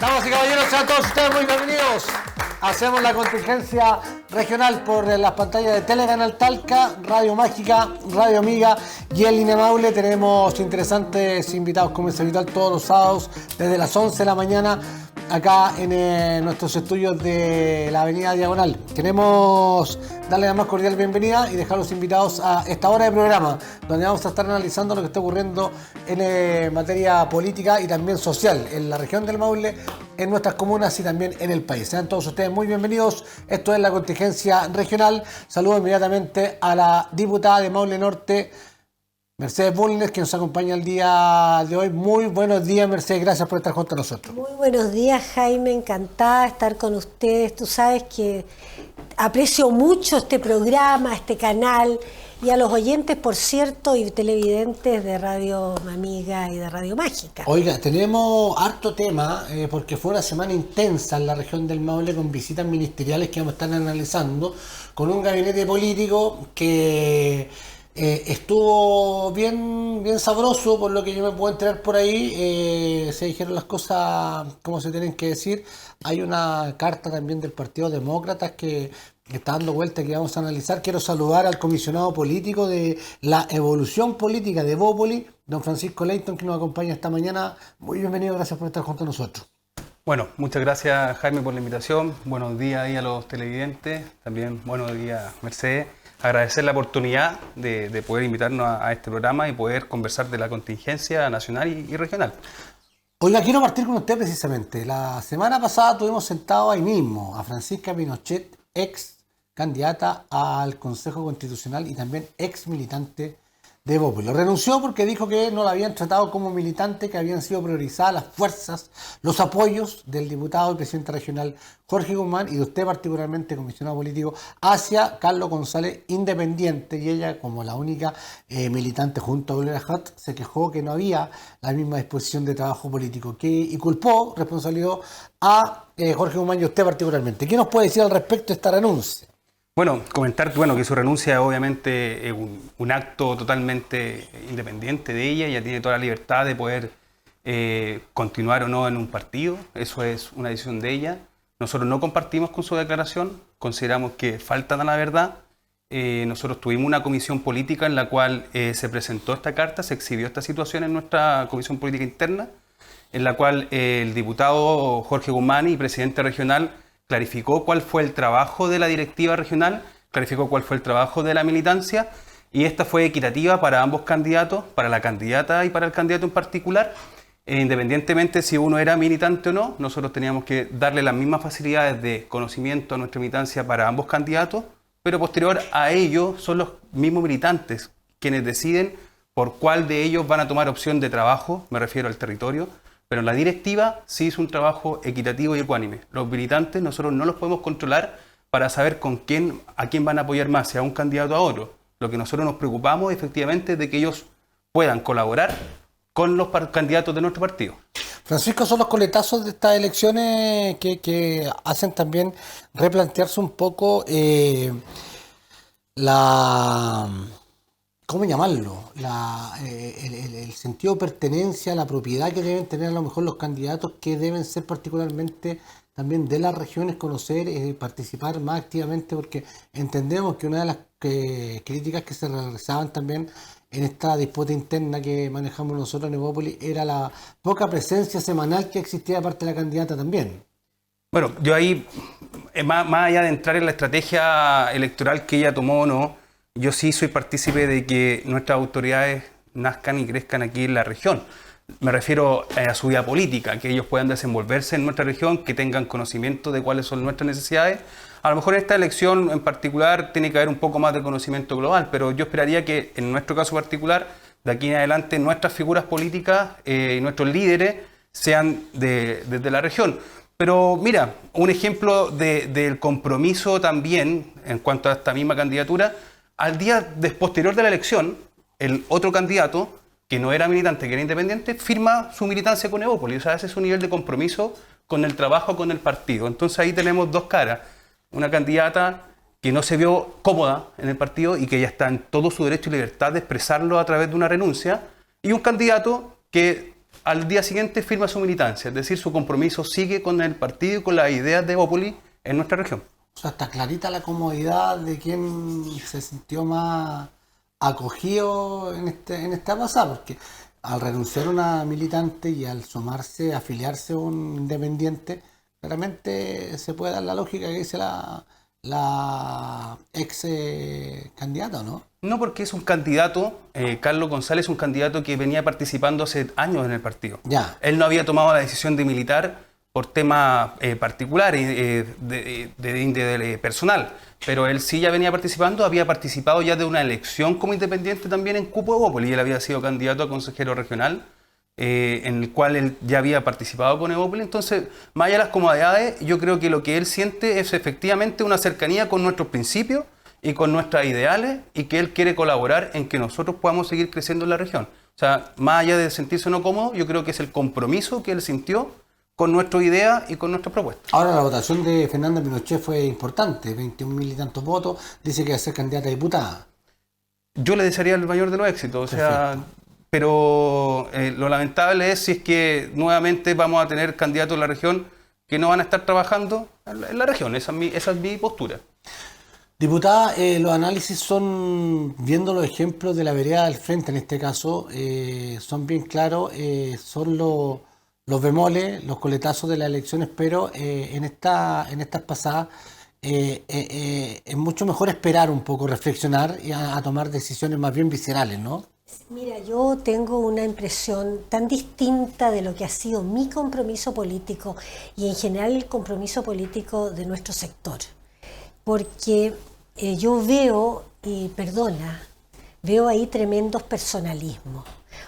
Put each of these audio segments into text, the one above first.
Damas y caballeros, sean todos ustedes muy bienvenidos. Hacemos la contingencia regional por las pantallas de Telecanal Talca, Radio Mágica, Radio Amiga y el INE Maule. Tenemos interesantes invitados como es habitual todos los sábados desde las 11 de la mañana acá en nuestros estudios de la Avenida Diagonal. Queremos darle la más cordial bienvenida y dejar los invitados a esta hora de programa, donde vamos a estar analizando lo que está ocurriendo en materia política y también social en la región del Maule, en nuestras comunas y también en el país. Sean todos ustedes muy bienvenidos. Esto es la contingencia regional. Saludo inmediatamente a la diputada de Maule Norte, Mercedes Bulnes, que nos acompaña el día de hoy. Muy buenos días, Mercedes, gracias por estar junto a nosotros. Muy buenos días, Jaime, encantada de estar con ustedes. Tú sabes que aprecio mucho este programa, este canal, y a los oyentes, por cierto, y televidentes de Radio Amiga y de Radio Mágica. Oiga, tenemos harto tema, porque fue una semana intensa en la región del Maule con visitas ministeriales que vamos a estar analizando, con un gabinete político que estuvo bien sabroso, por lo que yo me puedo enterar por ahí. Se dijeron las cosas como se tienen que decir. Hay una carta también del Partido Demócrata que está dando vuelta, que vamos a analizar. Quiero saludar al comisionado político de la evolución política de Bópoli, don Francisco Leighton, que nos acompaña esta mañana. Muy bienvenido, gracias por estar junto a nosotros. Bueno, muchas gracias, Jaime, por la invitación. Buenos días ahí a los televidentes. También buenos días, Mercedes. Agradecer la oportunidad de poder invitarnos a este programa y poder conversar de la contingencia nacional y regional. Oiga, quiero partir con usted precisamente. La semana pasada tuvimos sentado ahí mismo a Francisca Pinochet, ex candidata al Consejo Constitucional y también ex militante de Bópoli. Renunció porque dijo que no la habían tratado como militante, que habían sido priorizadas las fuerzas, los apoyos del diputado y presidente regional Jorge Guzmán y de usted particularmente, comisionado político, hacia Carlos González, independiente, y ella, como la única militante junto a Gloria Hutt, se quejó que no había la misma disposición de trabajo político y culpó, responsabilizó a Jorge Guzmán y a usted particularmente. ¿Qué nos puede decir al respecto de esta renuncia? Bueno, comentar que su renuncia obviamente es un acto totalmente independiente de ella. Ella tiene toda la libertad de poder continuar o no en un partido. Eso es una decisión de ella. Nosotros no compartimos con su declaración, consideramos que faltan a la verdad. Nosotros tuvimos una comisión política en la cual se presentó esta carta, se exhibió esta situación en nuestra comisión política interna, en la cual el diputado Jorge Guzmán y presidente regional clarificó cuál fue el trabajo de la directiva regional, clarificó cuál fue el trabajo de la militancia, y esta fue equitativa para ambos candidatos, para la candidata y para el candidato en particular. Independientemente si uno era militante o no, nosotros teníamos que darle las mismas facilidades de conocimiento a nuestra militancia para ambos candidatos, pero posterior a ello son los mismos militantes quienes deciden por cuál de ellos van a tomar opción de trabajo, me refiero al territorio. Pero la directiva sí hizo un trabajo equitativo y ecuánime. Los militantes nosotros no los podemos controlar para saber a quién van a apoyar más, si a un candidato o a otro. Lo que nosotros nos preocupamos efectivamente es de que ellos puedan colaborar con los candidatos de nuestro partido. Francisco, son los coletazos de estas elecciones que hacen también replantearse un poco ¿cómo llamarlo? El sentido de pertenencia, la propiedad que deben tener a lo mejor los candidatos, que deben ser particularmente también de las regiones, conocer, participar más activamente, porque entendemos que una de las críticas que se realizaban también en esta disputa interna que manejamos nosotros en Bópoli era la poca presencia semanal que existía de parte de la candidata también. Bueno, yo ahí, más allá de entrar en la estrategia electoral que ella tomó o no, yo sí soy partícipe de que nuestras autoridades nazcan y crezcan aquí en la región. Me refiero a su vida política, que ellos puedan desenvolverse en nuestra región, que tengan conocimiento de cuáles son nuestras necesidades. A lo mejor en esta elección en particular tiene que haber un poco más de conocimiento global, pero yo esperaría que en nuestro caso particular, de aquí en adelante, nuestras figuras políticas y nuestros líderes sean desde la región. Pero mira, un ejemplo del compromiso también en cuanto a esta misma candidatura. Al día posterior de la elección, el otro candidato, que no era militante, que era independiente, firma su militancia con Bópoli. O sea, ese es su nivel de compromiso con el trabajo, con el partido. Entonces ahí tenemos dos caras. Una candidata que no se vio cómoda en el partido y que ya está en todo su derecho y libertad de expresarlo a través de una renuncia, y un candidato que al día siguiente firma su militancia, es decir, su compromiso sigue con el partido y con las ideas de Evópolis en nuestra región. O sea, está clarita la comodidad de quien se sintió más acogido en esta pasada, porque al renunciar a una militante y al sumarse, afiliarse a un independiente, claramente se puede dar la lógica que dice la ex candidata, ¿no? No, porque es un candidato, Carlos González es un candidato que venía participando hace años en el partido. Ya. Él no había tomado la decisión de militar por temas particulares, de índole personal, pero él sí ya venía participando, había participado ya de una elección como independiente también en Cupo Evópolis, y él había sido candidato a consejero regional, en el cual él ya había participado con Evópolis. Entonces, más allá de las comodidades, yo creo que lo que él siente es efectivamente una cercanía con nuestros principios y con nuestras ideales, y que él quiere colaborar en que nosotros podamos seguir creciendo en la región. O sea, más allá de sentirse no cómodo, yo creo que es el compromiso que él sintió con nuestras ideas y con nuestras propuestas. Ahora, la votación de Fernanda Pinochet fue importante, 21.000 y tantos votos, dice que va a ser candidata a diputada. Yo le desearía el mayor de los éxitos, o sea, pero lo lamentable es si es que nuevamente vamos a tener candidatos en la región que no van a estar trabajando en la región. Esa es mi postura. Diputada, los análisis son, viendo los ejemplos de la vereda del frente en este caso, son bien claros, son los bemoles, los coletazos de las elecciones, pero en estas pasadas es mucho mejor esperar un poco, reflexionar y a tomar decisiones más bien viscerales, ¿no? Mira, yo tengo una impresión tan distinta de lo que ha sido mi compromiso político y en general el compromiso político de nuestro sector. Porque yo veo, y perdona, veo ahí tremendos personalismos.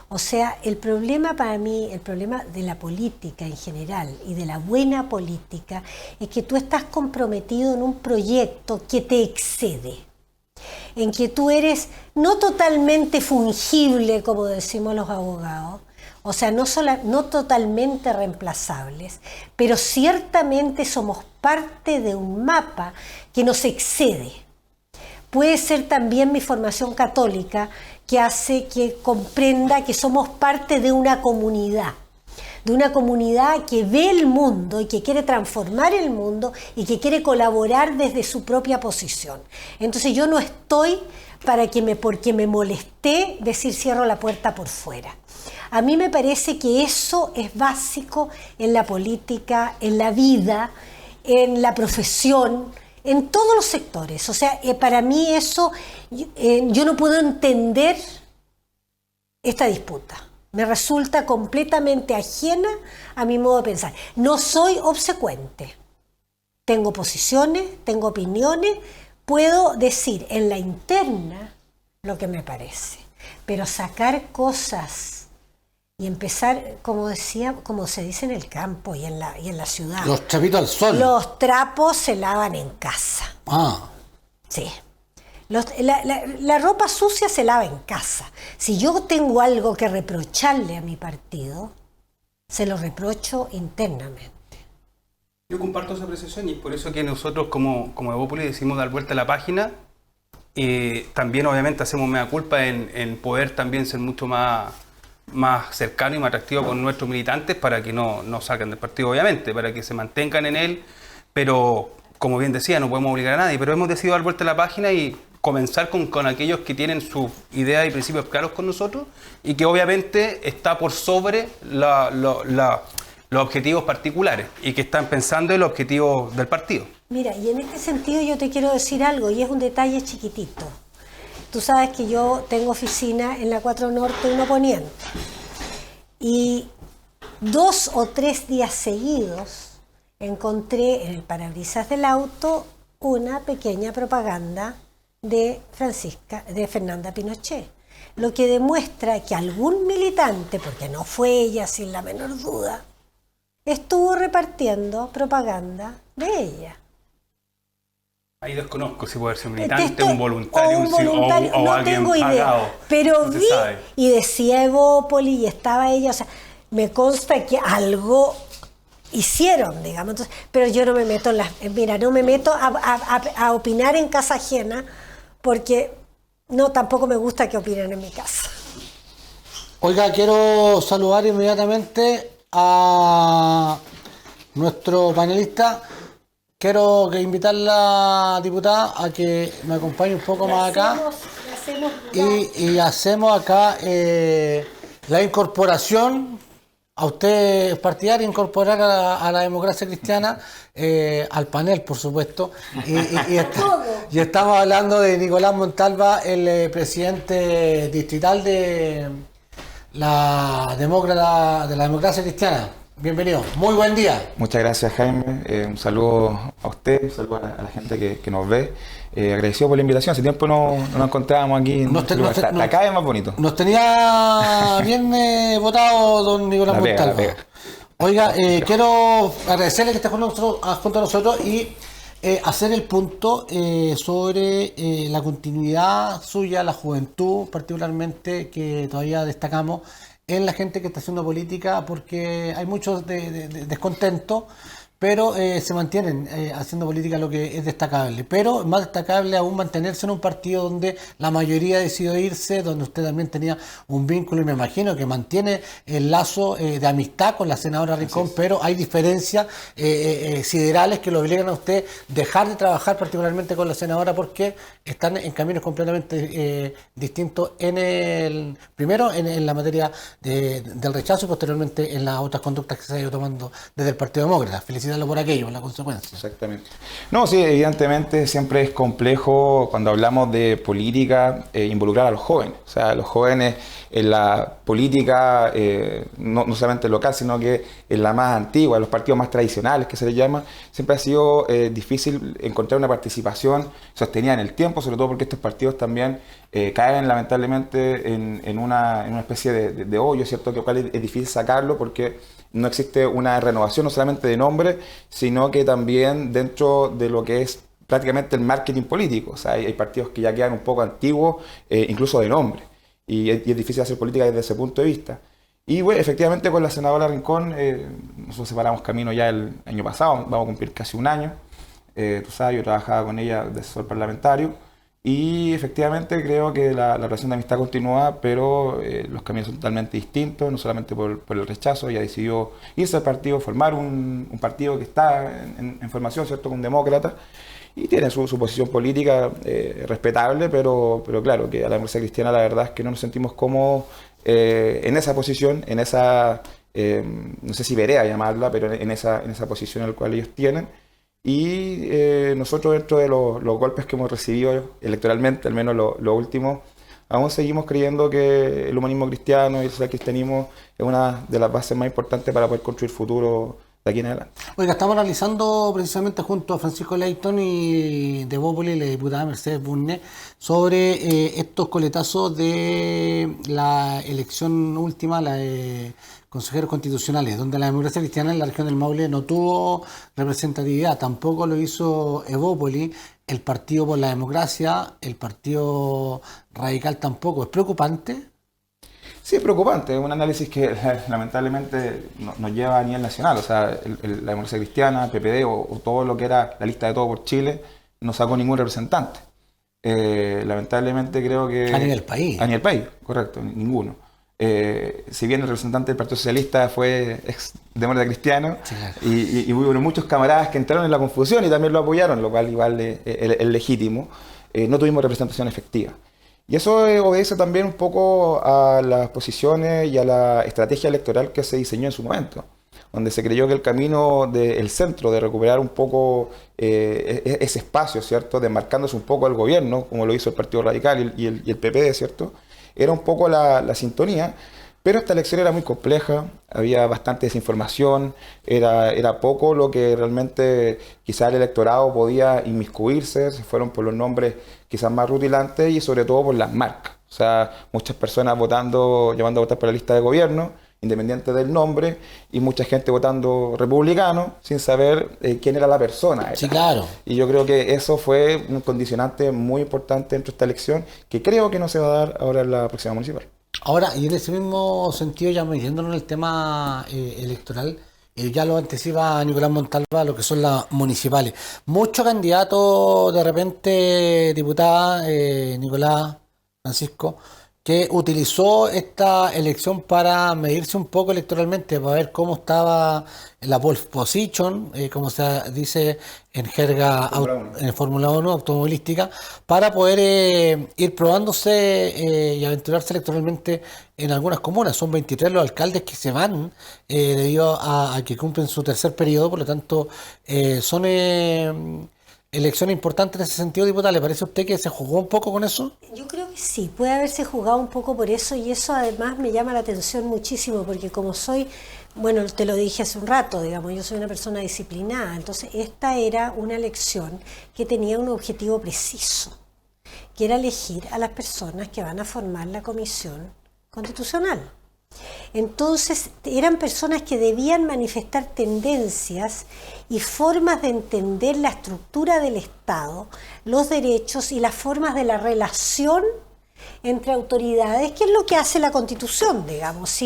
O sea, el problema para mí, el problema de la política en general y de la buena política es que tú estás comprometido en un proyecto que te excede, en que tú eres no totalmente fungible, como decimos los abogados, o sea, no totalmente reemplazables, pero ciertamente somos parte de un mapa que nos excede. Puede ser también mi formación católica, que hace que comprenda que somos parte de una comunidad que ve el mundo y que quiere transformar el mundo y que quiere colaborar desde su propia posición. Entonces yo no estoy porque me molesté decir cierro la puerta por fuera. A mí me parece que eso es básico en la política, en la vida, en la profesión, en todos los sectores. O sea, para mí eso, yo no puedo entender esta disputa. Me resulta completamente ajena a mi modo de pensar. No soy obsecuente. Tengo posiciones, tengo opiniones, puedo decir en la interna lo que me parece. Pero sacar cosas y empezar, como se dice en el campo y en la ciudad. Los trapitos al sol. Los trapos se lavan en casa. Ah. Sí. La ropa sucia se lava en casa. Si yo tengo algo que reprocharle a mi partido, se lo reprocho internamente. Yo comparto esa apreciación y por eso que nosotros como Evópolis decidimos dar vuelta a la página. También obviamente hacemos mea culpa en poder también ser mucho más cercano y más atractivo con nuestros militantes para que no salgan del partido, obviamente, para que se mantengan en él, pero como bien decía, no podemos obligar a nadie, pero hemos decidido dar vuelta a la página y comenzar con aquellos que tienen sus ideas y principios claros con nosotros y que obviamente está por sobre los objetivos particulares y que están pensando en los objetivos del partido. Mira, y en este sentido yo te quiero decir algo, y es un detalle chiquitito. Tú sabes que yo tengo oficina en la 4 Norte 1 Poniente. Y 2 o 3 días seguidos encontré en el parabrisas del auto una pequeña propaganda de Fernanda Pinochet. Lo que demuestra que algún militante, porque no fue ella sin la menor duda, estuvo repartiendo propaganda de ella. Ahí desconozco si puede ser un militante, un voluntario, o no alguien tengo idea, pagado. pero No se vi sabe. y decía Evópolis y estaba ella, o sea, me consta que algo hicieron, digamos, entonces, pero yo no me meto no me meto a opinar en casa ajena porque tampoco me gusta que opinen en mi casa. Oiga, quiero saludar inmediatamente a nuestro panelista. Quiero invitarla, diputada, a que me acompañe un poco más acá. Y hacemos acá la incorporación. A usted es partidario incorporar a la democracia cristiana, al panel, por supuesto. Y estamos hablando de Nicolás Montalva, el presidente distrital de la democracia cristiana. Bienvenido, muy buen día. Muchas gracias, Jaime. Un saludo a usted, un saludo a la gente que nos ve. Agradecido por la invitación. Hace tiempo no nos encontrábamos aquí. Acá es más bonito. Nos tenía bien votado don Nicolás Montalva. Oiga, quiero agradecerle que esté junto a nosotros y hacer el punto sobre la continuidad suya, la juventud particularmente, que todavía destacamos en la gente que está haciendo política, porque hay muchos descontentos, pero se mantienen haciendo política, lo que es destacable. Pero más destacable aún mantenerse en un partido donde la mayoría decidió irse, donde usted también tenía un vínculo, y me imagino que mantiene el lazo de amistad con la senadora Rincón, pero hay diferencias siderales que lo obligan a usted dejar de trabajar particularmente con la senadora, porque están en caminos completamente distintos, primero en la materia del rechazo y posteriormente en las otras conductas que se ha ido tomando desde el Partido Demócrata. Felicitarlo por aquello, por la consecuencia. Exactamente. No, sí, evidentemente siempre es complejo cuando hablamos de política involucrar a los jóvenes. O sea, los jóvenes en la política, no solamente local, sino que en la más antigua, los partidos más tradicionales que se les llama, siempre ha sido difícil encontrar una participación sostenida en el tiempo, sobre todo porque estos partidos también caen lamentablemente en una especie de hoyo, ¿cierto? Que cual es difícil sacarlo porque no existe una renovación no solamente de nombre, sino que también dentro de lo que es prácticamente el marketing político. O sea, hay partidos que ya quedan un poco antiguos, incluso de nombre, y es difícil hacer política desde ese punto de vista. Y bueno, efectivamente con la senadora Rincón, nosotros separamos camino ya el año pasado, vamos a cumplir casi un año. Tú sabes, yo trabajaba con ella de asesor parlamentario, y efectivamente creo que la relación de amistad continúa, pero los caminos son totalmente distintos, no solamente por el rechazo. Ella decidió irse al partido, formar un partido que está en formación, ¿cierto?, con demócratas, y tiene su posición política respetable, pero claro, que a la democracia cristiana la verdad es que no nos sentimos cómodos en esa posición, en esa, no sé si vereda llamarla, pero en esa posición en la cual ellos tienen. Y nosotros, dentro de los golpes que hemos recibido electoralmente, al menos lo último, aún seguimos creyendo que el humanismo cristiano y el social cristianismo es una de las bases más importantes para poder construir futuro de aquí en adelante. Oiga, estamos analizando precisamente junto a Francisco Leighton y de Bópoli, la diputada Mercedes Burne, sobre estos coletazos de la elección última, la de consejeros constitucionales, donde la democracia cristiana en la región del Maule no tuvo representatividad, tampoco lo hizo Evópoli, el Partido por la Democracia, el Partido Radical tampoco. ¿Es preocupante? Sí, es preocupante, es un análisis que lamentablemente nos lleva a nivel nacional. O sea, la democracia cristiana, el PPD o todo lo que era la lista de todo por Chile, no sacó ningún representante. Lamentablemente creo que... A nivel país. A nivel país, correcto, ninguno. Si bien el representante del Partido Socialista fue ex demócrata cristiano, sí, claro, y hubo muchos camaradas que entraron en la confusión y también lo apoyaron, lo cual igual es legítimo, no tuvimos representación efectiva. Y eso obedece también un poco a las posiciones y a la estrategia electoral que se diseñó en su momento, donde se creyó que el camino del centro, de recuperar un poco ese espacio, ¿cierto?, demarcándose un poco al gobierno, como lo hizo el Partido Radical y el PPD, ¿cierto?, era un poco la sintonía. Pero esta elección era muy compleja, había bastante desinformación, era poco lo que realmente quizás el electorado podía inmiscuirse, se fueron por los nombres quizás más rutilantes y sobre todo por las marcas. O sea, muchas personas llamando a votar por la lista de gobierno, independiente del nombre, y mucha gente votando republicano sin saber quién era la persona. Sí, claro. Y yo creo que eso fue un condicionante muy importante dentro de esta elección, que creo que no se va a dar ahora en la próxima municipal. Ahora, y en ese mismo sentido, ya metiéndonos en el tema electoral, ya lo anticipa Nicolás Montalva, lo que son las municipales. Muchos candidatos, de repente, diputada, Nicolás, Francisco, que utilizó esta elección para medirse un poco electoralmente, para ver cómo estaba la pole position, como se dice en jerga en Fórmula 1 automovilística, para poder ir probándose y aventurarse electoralmente en algunas comunas. Son 23 los alcaldes que se van debido a que cumplen su tercer periodo, por lo tanto son elecciones importantes en ese sentido, diputada. ¿Le parece a usted que se jugó un poco con eso? Yo creo que sí, puede haberse jugado un poco por eso, y eso además me llama la atención muchísimo, porque como soy, bueno, te lo dije hace un rato, digamos, yo soy una persona disciplinada, entonces esta era una elección que tenía un objetivo preciso, que era elegir a las personas que van a formar la comisión constitucional. Entonces eran personas que debían manifestar tendencias y formas de entender la estructura del Estado, los derechos y las formas de la relación entre autoridades, que es lo que hace la Constitución, digamos.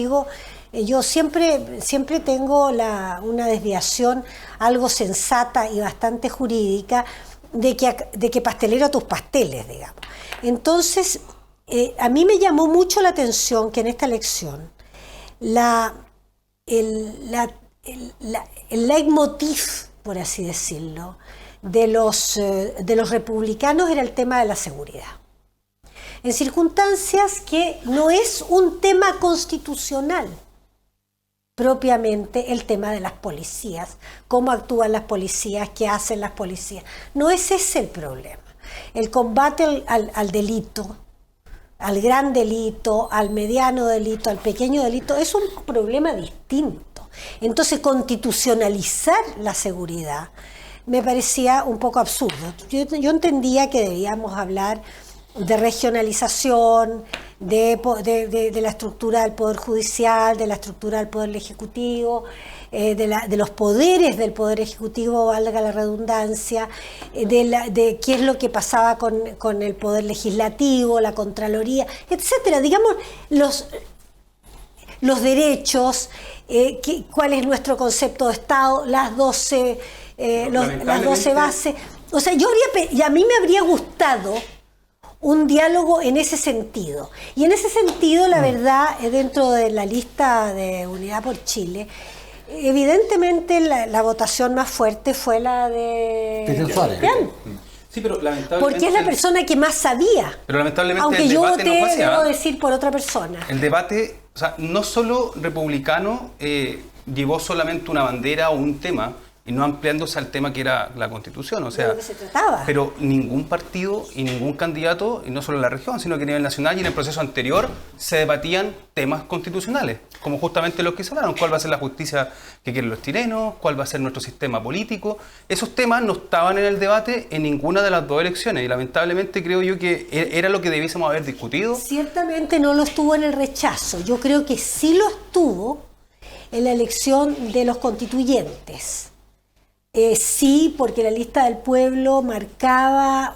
Yo siempre tengo una desviación algo sensata y bastante jurídica de que pastelero a tus pasteles, digamos. Entonces, a mí me llamó mucho la atención que en esta elección el leitmotiv, por así decirlo, de los republicanos era el tema de la seguridad. En circunstancias que no es un tema constitucional, propiamente el tema de las policías, cómo actúan las policías, qué hacen las policías. No es ese el problema. El combate al delito, al gran delito, al mediano delito, al pequeño delito, es un problema distinto. Entonces, constitucionalizar la seguridad me parecía un poco absurdo. Yo entendía que debíamos hablar de regionalización, de la estructura del Poder Judicial, de la estructura del Poder Ejecutivo, de los poderes del Poder Ejecutivo, valga la redundancia, de qué es lo que pasaba con el Poder Legislativo, la Contraloría, etcétera. Digamos, los derechos, cuál es nuestro concepto de Estado, las 12 bases. O sea, y a mí me habría gustado un diálogo en ese sentido. Y en ese sentido, la verdad, dentro de la lista de Unidad por Chile, evidentemente la votación más fuerte fue la de Cristian Suárez. Sí, pero lamentablemente... Porque es la persona que más sabía. Pero lamentablemente aunque el yo debate voté, no fue así, debo decir, por otra persona. El debate, o sea, no solo republicano llevó solamente una bandera o un tema, y no ampliándose al tema que era la Constitución, o sea, de lo que se trataba. Pero ningún partido y ningún candidato, y no solo en la región, sino que a nivel nacional y en el proceso anterior, se debatían temas constitucionales, como justamente los que se hablaron, cuál va a ser la justicia que quieren los chilenos, cuál va a ser nuestro sistema político. Esos temas no estaban en el debate en ninguna de las dos elecciones, y lamentablemente creo yo que era lo que debiésemos haber discutido. Ciertamente no lo estuvo en el rechazo, yo creo que sí lo estuvo en la elección de los constituyentes. Sí, porque la lista del pueblo marcaba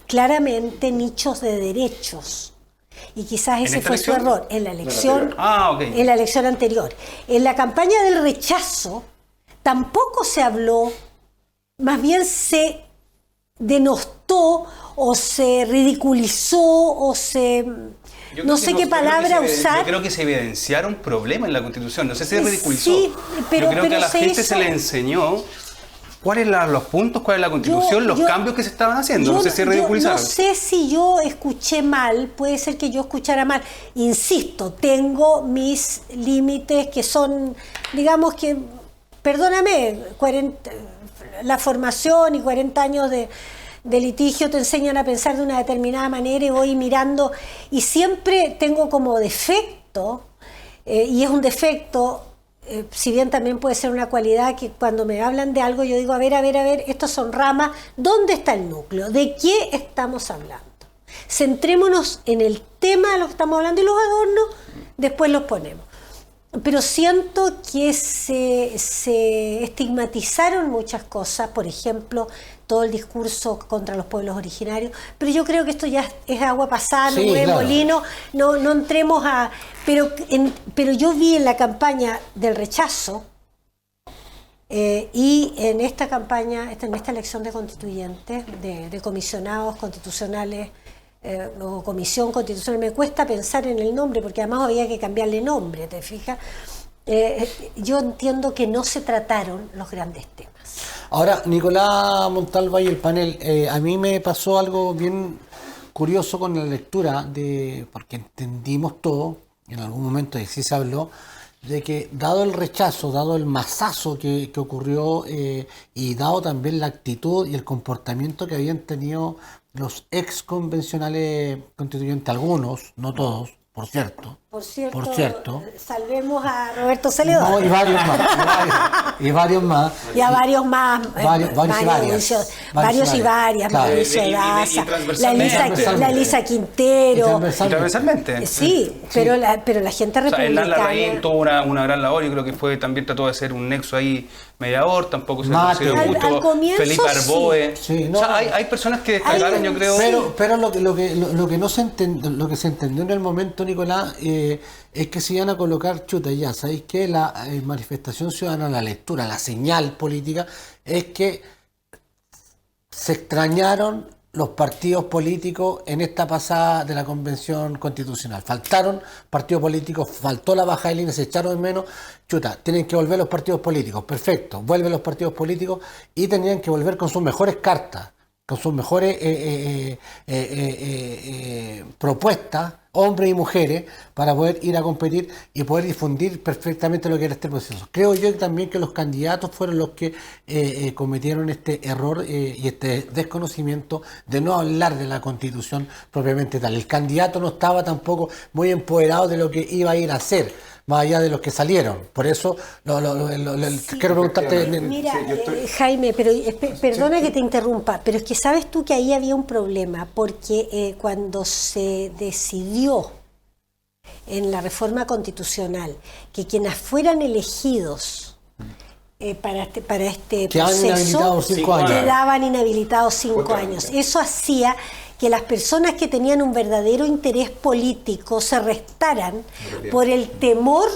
claramente nichos de derechos. Y quizás ese fue su error en la elección, en la elección anterior. En la campaña del rechazo tampoco se habló, más bien se denostó o se ridiculizó o se... No sé qué palabra usar. Yo creo que se evidenciaron problemas en la Constitución. No sé si se ridiculizó. Sí, pero yo creo que a la gente hizo... se le enseñó cuáles eran los puntos, cuál es la Constitución, los cambios que se estaban haciendo. No sé si ridiculizaron. No sé si yo escuché mal, puede ser que yo escuchara mal. Insisto, tengo mis límites que son, digamos que, perdóname, la formación y 40 años de litigio te enseñan a pensar de una determinada manera y voy mirando y siempre tengo como defecto, y es un defecto, si bien también puede ser una cualidad, que cuando me hablan de algo yo digo, a ver, estos son ramas, ¿dónde está el núcleo? ¿De qué estamos hablando? Centrémonos en el tema de lo que estamos hablando y los adornos después los ponemos. Pero siento que se estigmatizaron muchas cosas, por ejemplo, todo el discurso contra los pueblos originarios, pero yo creo que esto ya es agua pasada, no es molino, no entremos a... Pero yo vi en la campaña del rechazo y en esta campaña, en esta elección de constituyentes, de comisionados constitucionales o Comisión Constitucional. Me cuesta pensar en el nombre, porque además había que cambiarle nombre, ¿te fijas? Yo entiendo que no se trataron los grandes temas. Ahora, Nicolás Montalva y el panel, a mí me pasó algo bien curioso con la lectura, porque entendimos todo, en algún momento y sí se habló, de que dado el rechazo, dado el masazo que ocurrió y dado también la actitud y el comportamiento que habían tenido los ex convencionales constituyentes, algunos, no todos, por cierto. Por cierto, salvemos a Roberto Celedón. No, y varios más. Y varios más. Y a varios más. Varios y varias. Claro. Mauricio Daza, la Elisa Y Quintero. Transversalmente. Sí, pero la gente republicana. Hernán Larraín tuvo una gran labor, yo creo que fue también trató de hacer un nexo ahí mediador, tampoco se consideró mucho. Al comienzo, Felipe Arboe. Sí, no, o sea, hay personas que destacaron, yo creo. Pero lo que no se entendió, lo que se entendió en el momento, Nicolás, es que se iban a colocar chuta ya. ¿Sabéis que la manifestación ciudadana, la lectura, la señal política, es que se extrañaron los partidos políticos en esta pasada de la Convención Constitucional? Faltaron partidos políticos, faltó la baja de línea, se echaron de menos. Chuta, tienen que volver los partidos políticos. Perfecto, vuelven los partidos políticos y tendrían que volver con sus mejores cartas, con sus mejores propuestas, hombres y mujeres, para poder ir a competir y poder difundir perfectamente lo que era este proceso. Creo yo también que los candidatos fueron los que cometieron este error y este desconocimiento de no hablar de la Constitución propiamente tal. El candidato no estaba tampoco muy empoderado de lo que iba a ir a hacer, más allá de los que salieron. Por eso quiero preguntarte... Mira, Jaime, pero perdona que te interrumpa, pero es que sabes tú que ahí había un problema, porque cuando se decidió en la reforma constitucional que quienes fueran elegidos para este proceso quedaban inhabilitados 5 años. Eso hacía que las personas que tenían un verdadero interés político se restaran por el temor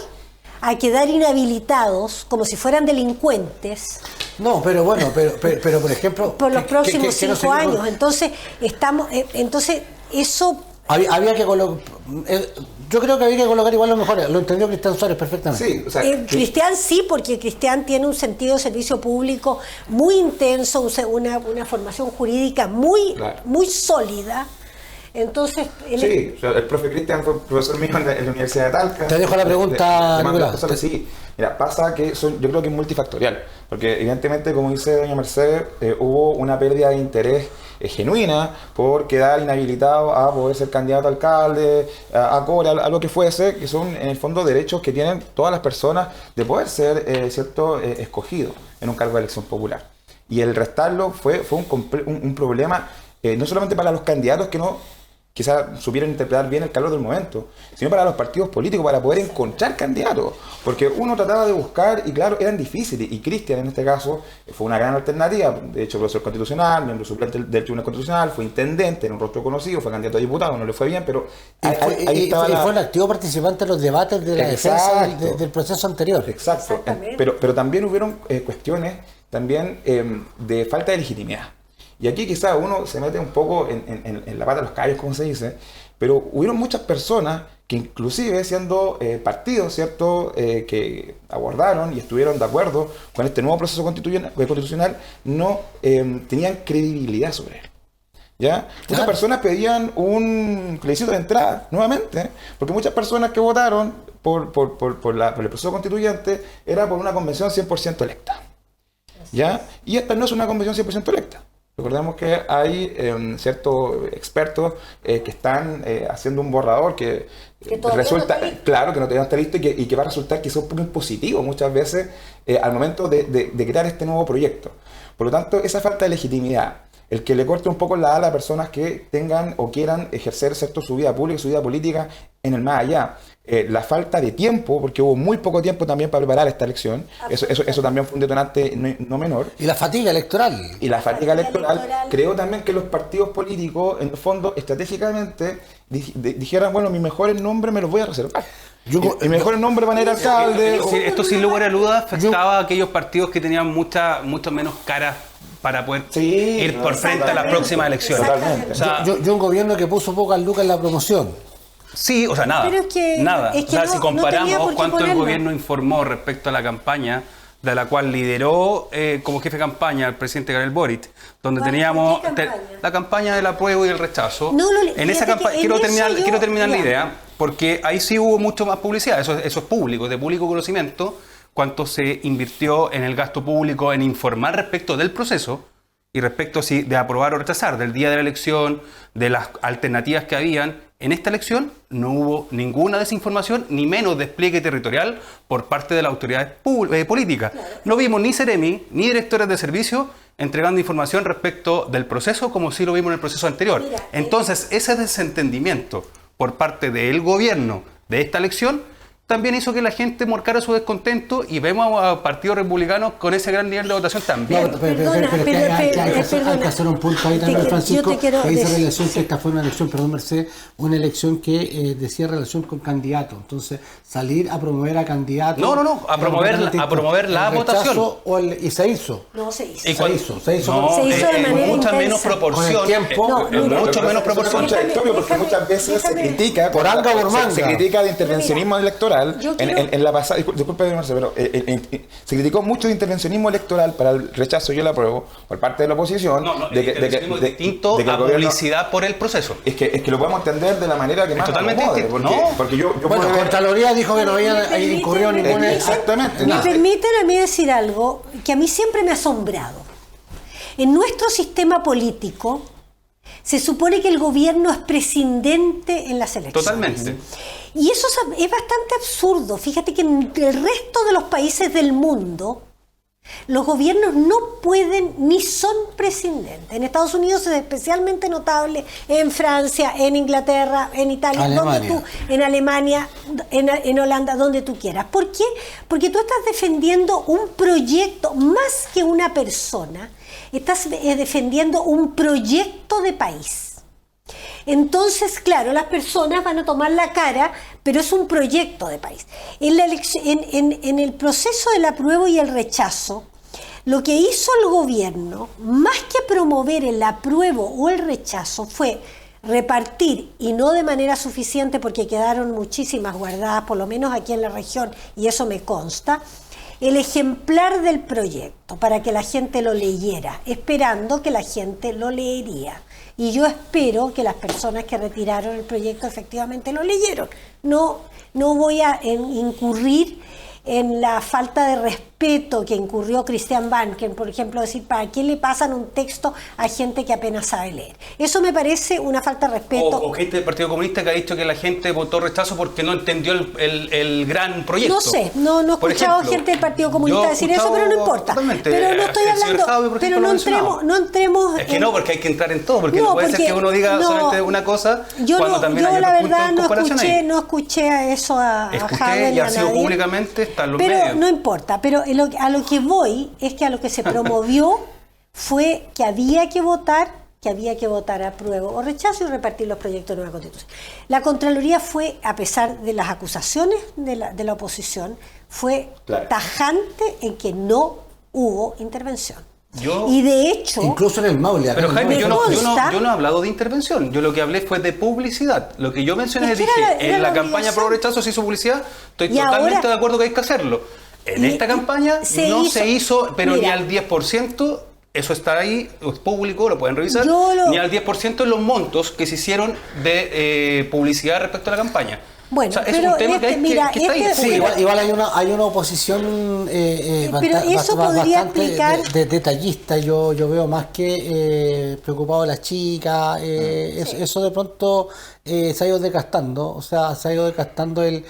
a quedar inhabilitados como si fueran delincuentes. No, pero bueno, pero por ejemplo... Por los próximos 5 años. Entonces, eso... Había que colocar... Yo creo que había que colocar igual los mejores. Lo entendió Cristian Suárez perfectamente. Sí, o sea, Cristian sí, porque Cristian tiene un sentido de servicio público muy intenso, una formación jurídica muy sólida. Entonces... Sí, o sea, el profe Cristian fue profesor mío en la Universidad de Talca. Te dejo la pregunta, Nicolás. Sí, mira, pasa que yo creo que es multifactorial, porque evidentemente, como dice doña Mercedes, hubo una pérdida de interés genuina por quedar inhabilitado a poder ser candidato a alcalde, a cobra, a lo que fuese, que son en el fondo derechos que tienen todas las personas de poder ser escogidos en un cargo de elección popular. Y el restarlo fue un problema no solamente para los candidatos que no quizás supieron interpretar bien el calor del momento, sino para los partidos políticos, para poder encontrar candidatos, porque uno trataba de buscar y claro, eran difíciles, y Cristian en este caso fue una gran alternativa. De hecho, profesor constitucional, miembro suplente del Tribunal Constitucional, fue intendente, era un rostro conocido, fue candidato a diputado, no le fue bien, pero fue un activo participante en los debates de la defensa del proceso anterior. Exacto, pero también hubieron cuestiones también de falta de legitimidad. Y aquí quizás uno se mete un poco en la pata de los callos, como se dice, pero hubieron muchas personas que inclusive siendo partidos, ¿cierto?, que abordaron y estuvieron de acuerdo con este nuevo proceso constitucional, no tenían credibilidad sobre él. ¿Ya? Muchas personas pedían un plebiscito de entrada, nuevamente, porque muchas personas que votaron por el proceso constituyente era por una convención 100% electa. ¿Ya? Y esta no es una convención 100% electa. Recordemos que hay ciertos expertos que están haciendo un borrador que resulta, claro, que no todavía está listo y que va a resultar que es un poco impositivo muchas veces al momento de crear este nuevo proyecto. Por lo tanto, esa falta de legitimidad, el que le corte un poco la ala a personas que tengan o quieran ejercer su vida pública, su vida política en el más allá. La falta de tiempo, porque hubo muy poco tiempo también para preparar esta elección, eso también fue un detonante no menor. Y la fatiga electoral. Y la fatiga electoral creo también que los partidos políticos, en el fondo, estratégicamente, dijeran, bueno, mis mejores nombres me los voy a reservar. Y mejores nombres van a ir alcalde. Esto sin lugar a dudas afectaba a aquellos partidos que tenían mucho menos caras para poder Sí, ir por frente a las próximas elecciones. Totalmente. O sea, Yo un gobierno que puso pocas lucas en la promoción. sí, o sea, nada. Pero es que- nada. es que o sea, no- si no tenía comparamos por qué cuánto el ponerlo. gobierno informó respecto a la campaña, de la cual lideró como jefe de campaña el presidente Gabriel Boric, donde ¿Cuál? teníamos ¿Qué campaña? la campaña del apruebo y el rechazo. No, en esa fíjate campaña, que en quiero eso terminar la ya. idea, porque ahí sí hubo mucho más publicidad, eso es público, de público conocimiento, cuánto se invirtió en el gasto público en informar respecto del proceso y respecto de aprobar o rechazar, del día de la elección, de las alternativas que habían. En esta elección no hubo ninguna desinformación, ni menos despliegue territorial por parte de las autoridades políticas. No vimos ni Seremi, ni directores de servicio entregando información respecto del proceso, como sí lo vimos en el proceso anterior. Mira, Entonces, ese desentendimiento por parte del gobierno de esta elección también hizo que la gente marcara su descontento y vemos a partidos republicanos con ese gran nivel de votación también. No, pero es que hay que hacer un punto ahí también, Francisco, que dice relación que esta fue una elección, perdón Mercedes, una elección que decía relación con candidatos. Entonces, salir a promover a candidatos... a promover la votación. Y se hizo. No se hizo. Y Se hizo Se hizo de manera en mucha intensa. menos proporción. Con el tiempo. No, en mira, mucho menos proporción. Contradictorio, porque muchas veces se critica por anga o por manga. se critica de intervencionismo electoral. yo quiero- En la pasada, disculpe, Marcelo, pero se criticó mucho de intervencionismo electoral para el rechazo y el apruebo por parte de la oposición. Es distinto el a gobierno- publicidad por el proceso. Es que lo podemos entender de la manera que más nos totalmente acomode, distinto. porque, No. porque yo Bueno, puedo ver- Contraloría dijo que no había incurrido ningún... Exactamente. Me nada. permiten a mí decir algo que a mí siempre me ha asombrado. En nuestro sistema político se supone que el gobierno es prescindente en las elecciones. Totalmente. Y eso es bastante absurdo. Fíjate que en el resto de los países del mundo los gobiernos no pueden ni son prescindentes. En Estados Unidos es especialmente notable, en Francia, en Inglaterra, en Italia, Alemania. en Alemania, en Holanda, donde tú quieras. ¿Por qué? Porque tú estás defendiendo un proyecto más que una persona. Estás defendiendo un proyecto de país. Entonces, claro, las personas van a tomar la cara, pero es un proyecto de país. En el proceso del apruebo y el rechazo, lo que hizo el gobierno, más que promover el apruebo o el rechazo, fue repartir, y no de manera suficiente porque quedaron muchísimas guardadas, por lo menos aquí en la región, y eso me consta, el ejemplar del proyecto para que la gente lo leyera, esperando que la gente lo leería. Y yo espero que las personas que retiraron el proyecto efectivamente lo leyeron. No voy a incurrir en la falta de respeto que incurrió Christian Banken, por ejemplo, decir, ¿para qué le pasan un texto a gente que apenas sabe leer? Eso me parece una falta de respeto. O gente del Partido Comunista que ha dicho que la gente votó rechazo porque no entendió el gran proyecto. No sé, no he Por escuchado ejemplo, gente del Partido Comunista yo he decir eso, pero no importa. totalmente, Pero no estoy el señor hablando, Javi, por pero ejemplo, no lo mencionaba. entremos Es que no, porque hay que entrar en todo, porque no puede ser que uno diga solamente una cosa cuando también hay yo la otros puntos verdad en comparación ahí. no escuché a eso a Escuché Javier y ni ha a sido nadie. públicamente, está en los Pero medios. no importa, pero a lo que voy es que a lo que se promovió fue que había que votar apruebo o rechazo y repartir los proyectos de nueva constitución. La Contraloría fue, a pesar de las acusaciones de la oposición, fue tajante en que no hubo intervención. Y de hecho... Incluso en el Maule. Pero Jaime, yo no he hablado de intervención. Yo lo que hablé fue de publicidad. Lo que yo mencioné Es que dije, era en la la campaña pro rechazo se hizo publicidad. Estoy Y totalmente ahora- de acuerdo que hay que hacerlo. En esta campaña no se hizo, pero mira, ni al 10%. Eso está ahí, es público, lo pueden revisar. Ni al 10% en los montos que se hicieron de publicidad respecto a la campaña. Bueno, o sea, es pero un tema que está ahí. Sí, igual hay una oposición pero eso podría explicar... detallista. Yo veo más que preocupado de las chicas. Eso de pronto se ha ido desgastando. O sea, se ha ido desgastando el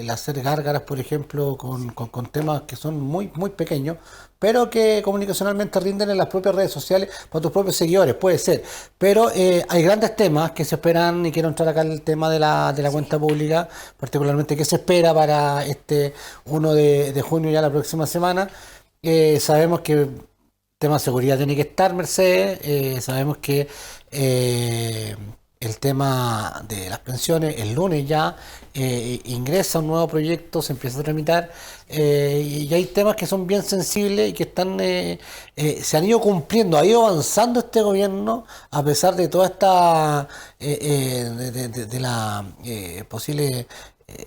hacer gárgaras, por ejemplo, con temas que son muy, muy pequeños, pero que comunicacionalmente rinden en las propias redes sociales para tus propios seguidores, puede ser. Pero hay grandes temas que se esperan, y quiero entrar acá en el tema de la cuenta pública, particularmente que se espera para este 1 de junio, ya la próxima semana. Sabemos que el tema de seguridad tiene que estar, Mercedes. Sabemos que el tema de las pensiones. El lunes ya ingresa un nuevo proyecto, se empieza a tramitar, y hay temas que son bien sensibles y que están se han ido cumpliendo, ha ido avanzando este gobierno a pesar de toda esta de la posible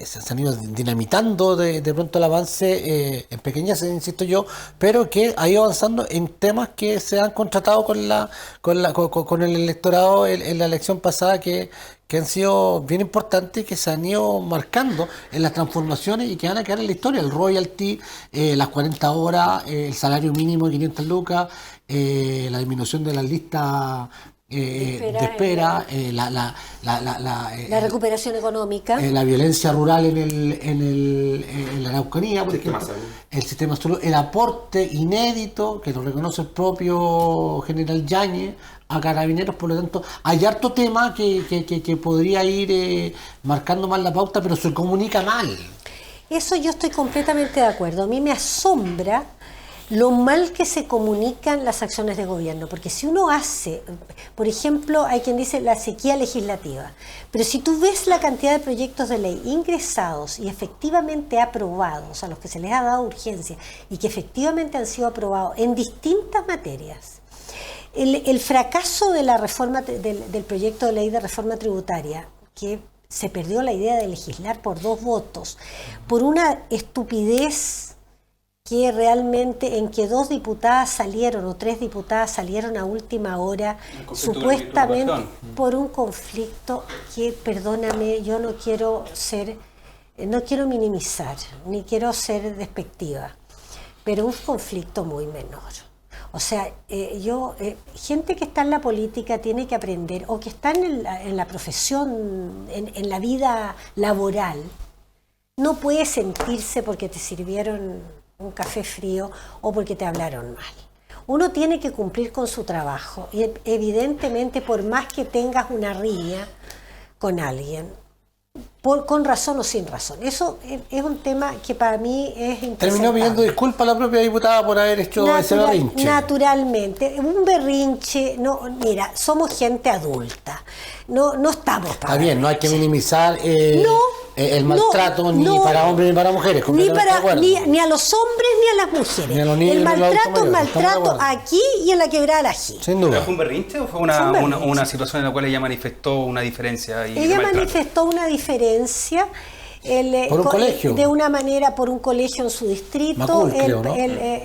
se han ido dinamitando de pronto el avance en pequeñas, insisto yo, pero que ha ido avanzando en temas que se han contratado con el electorado en la elección pasada que han sido bien importantes y que se han ido marcando en las transformaciones y que van a quedar en la historia. El royalty, las 40 horas, el salario mínimo de 500 lucas, la disminución de las listas de espera, la recuperación económica, la violencia rural en la Araucanía, por ejemplo, el sistema de salud, el aporte inédito que lo reconoce el propio general Yáñez a Carabineros. Por lo tanto, hay harto tema que podría ir marcando mal la pauta, pero se comunica mal. Eso yo estoy completamente de acuerdo. A mí me asombra lo mal que se comunican las acciones de gobierno, porque si uno hace, por ejemplo, hay quien dice la sequía legislativa, pero si tú ves la cantidad de proyectos de ley ingresados y efectivamente aprobados, a los que se les ha dado urgencia y que efectivamente han sido aprobados en distintas materias, el fracaso de la reforma del proyecto de ley de reforma tributaria, que se perdió la idea de legislar por 2 votos, por una estupidez que realmente en que 2 diputadas salieron o 3 diputadas salieron a última hora, supuestamente por un conflicto que, perdóname, yo no quiero minimizar, ni quiero ser despectiva, pero un conflicto muy menor. O sea, gente que está en la política tiene que aprender, o que está en la profesión, en la vida laboral, no puede sentirse porque te sirvieron un café frío o porque te hablaron mal. Uno tiene que cumplir con su trabajo y evidentemente, por más que tengas una riña con alguien, con razón o sin razón, eso es un tema que para mí es impresentable. Terminó pidiendo disculpas a la propia diputada por haber hecho ese berrinche. Naturalmente, un berrinche, no, mira, somos gente adulta, no estamos para... Está bien, no hay que minimizar el maltrato ni para hombres ni para mujeres. Ni a los hombres ni a las mujeres. El maltrato es maltrato aquí y en la quebrada la Ají. Sin duda. ¿Fue un berrinche o fue una situación en la cual ella manifestó una diferencia? Ella manifestó una diferencia. ¿Por un colegio? De una manera, por un colegio en su distrito. Macul, creo,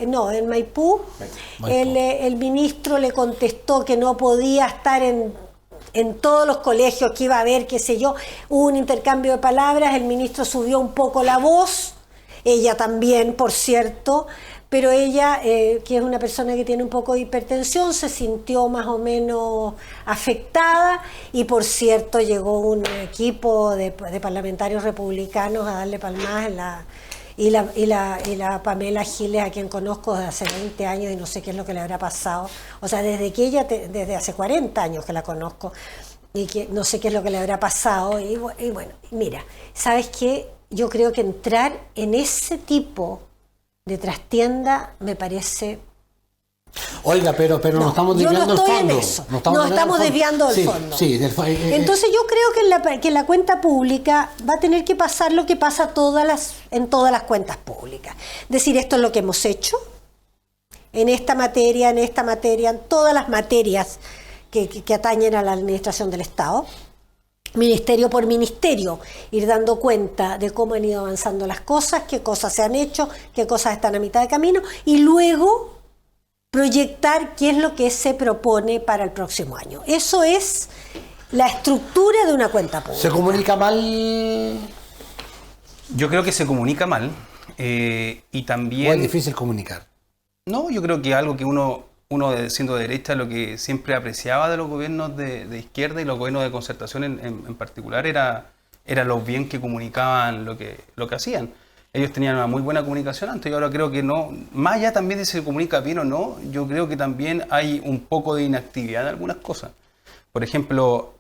¿no? En Maipú. El ministro le contestó que no podía estar en todos los colegios, que iba a haber, qué sé yo. Hubo un intercambio de palabras, el ministro subió un poco la voz, ella también, por cierto, pero ella, que es una persona que tiene un poco de hipertensión, se sintió más o menos afectada, y por cierto llegó un equipo de parlamentarios republicanos a darle palmadas y la Pamela Giles, a quien conozco desde hace 20 años y no sé qué es lo que le habrá pasado, o sea, desde hace 40 años que la conozco y que no sé qué es lo que le habrá pasado, y bueno, mira, ¿sabes qué? Yo creo que entrar en ese tipo de trastienda me parece... Oiga, pero nos estamos desviando del fondo. Nos estamos desviando del fondo. Sí, entonces yo creo que en la cuenta pública va a tener que pasar lo que pasa en todas las cuentas públicas. Es decir, esto es lo que hemos hecho en esta materia, en todas las materias que atañen a la administración del Estado. Ministerio por ministerio, ir dando cuenta de cómo han ido avanzando las cosas, qué cosas se han hecho, qué cosas están a mitad de camino, y luego proyectar qué es lo que se propone para el próximo año. Eso es la estructura de una cuenta pública. ¿Se comunica mal? Yo creo que se comunica mal, y también... ¿O es difícil comunicar? No, yo creo que algo que uno siendo de derecha, lo que siempre apreciaba de los gobiernos de izquierda y los gobiernos de concertación en particular era lo bien que comunicaban lo que hacían. Ellos tenían una muy buena comunicación antes, y ahora creo que no, más allá también de si se comunica bien o no, yo creo que también hay un poco de inactividad en algunas cosas. Por ejemplo,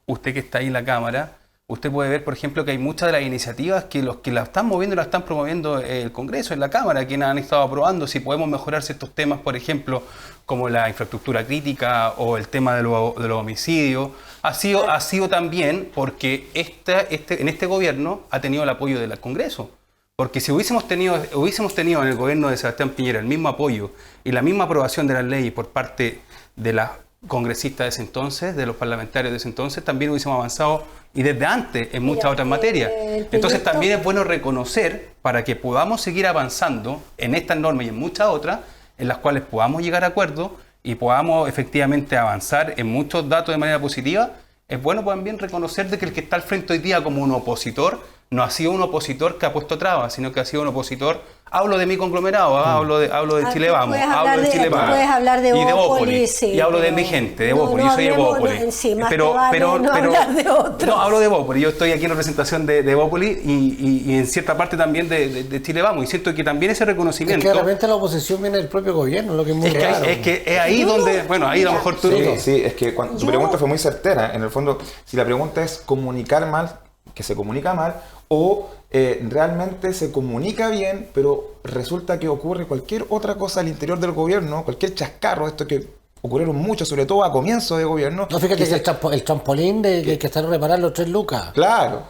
usted que está ahí en la Cámara, usted puede ver, por ejemplo, que hay muchas de las iniciativas que los que la están moviendo, la están promoviendo el Congreso, en la Cámara, quienes han estado aprobando si podemos mejorar ciertos temas, por ejemplo, como la infraestructura crítica o el tema de los homicidios. Ha sido también porque en este gobierno ha tenido el apoyo del Congreso. Porque si hubiésemos tenido en el gobierno de Sebastián Piñera el mismo apoyo y la misma aprobación de las leyes por parte de las congresistas de ese entonces, de los parlamentarios de ese entonces, también hubiésemos avanzado y desde antes en muchas otras materias. Entonces también es bueno reconocer para que podamos seguir avanzando en estas normas y en muchas otras, en las cuales podamos llegar a acuerdos y podamos efectivamente avanzar en muchos datos de manera positiva. Es bueno también reconocer de que el que está al frente hoy día como un opositor no ha sido un opositor que ha puesto trabas, sino que ha sido un opositor. Hablo de mi conglomerado, hablo de Chile Vamos, hablo de Chile Vamos, puedes hablar de y de Bópoli, Bópoli, sí, y hablo de mi gente, de Bópoli, yo soy de Bópoli. Sí, más pero hablar de otros. No, hablo de Bópoli, yo estoy aquí en representación de Bópoli y en cierta parte también de Chile Vamos, y siento que también ese reconocimiento... Es que realmente la oposición viene del propio gobierno, lo que es muy claro. Es que es ahí donde, bueno, ahí a lo mejor tú... Sí, es que tu pregunta fue muy certera, en el fondo, si la pregunta es comunicar mal, que se comunica mal, o realmente se comunica bien, pero resulta que ocurre cualquier otra cosa al interior del gobierno, cualquier chascarro, esto que ocurrieron mucho, sobre todo a comienzo de gobierno. No, fíjate que el trampolín que están reparando los 3 lucas. Claro.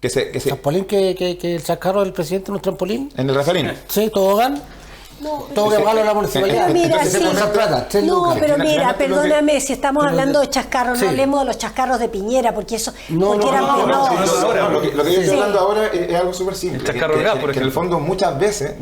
El trampolín que el chascarro del presidente en un trampolín. En el Rafaelín. Sí, tobogán. Todo que pagarlo a la municipalidad. Mira, Entonces, sí. plata, Pero mira, perdóname, si estamos hablando de chascarros, no hablemos de los chascarros de Piñera, porque eso... Lo que yo estoy hablando ahora es algo súper simple. El chascarro de gas, por ejemplo. Que en el fondo muchas veces,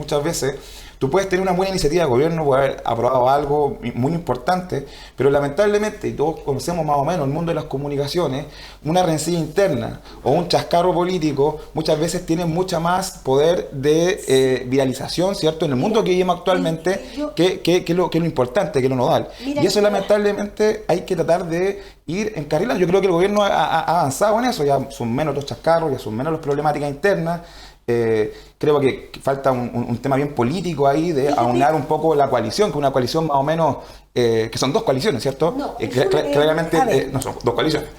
tú puedes tener una buena iniciativa de gobierno, puede haber aprobado algo muy importante, pero lamentablemente, y todos conocemos más o menos el mundo de las comunicaciones, una rencilla interna o un chascarro político muchas veces tiene mucha más poder de viralización, ¿cierto? En el mundo que vivimos actualmente, que es lo importante, que es lo nodal. Y eso lamentablemente hay que tratar de ir encarrilando. Yo creo que el gobierno ha avanzado en eso, ya son menos los chascarros, ya son menos las problemáticas internas. Creo que falta un tema bien político ahí de aunar un poco la coalición, que una coalición más o menos, que son 2 coaliciones, ¿cierto? No, claramente no son 2 coaliciones.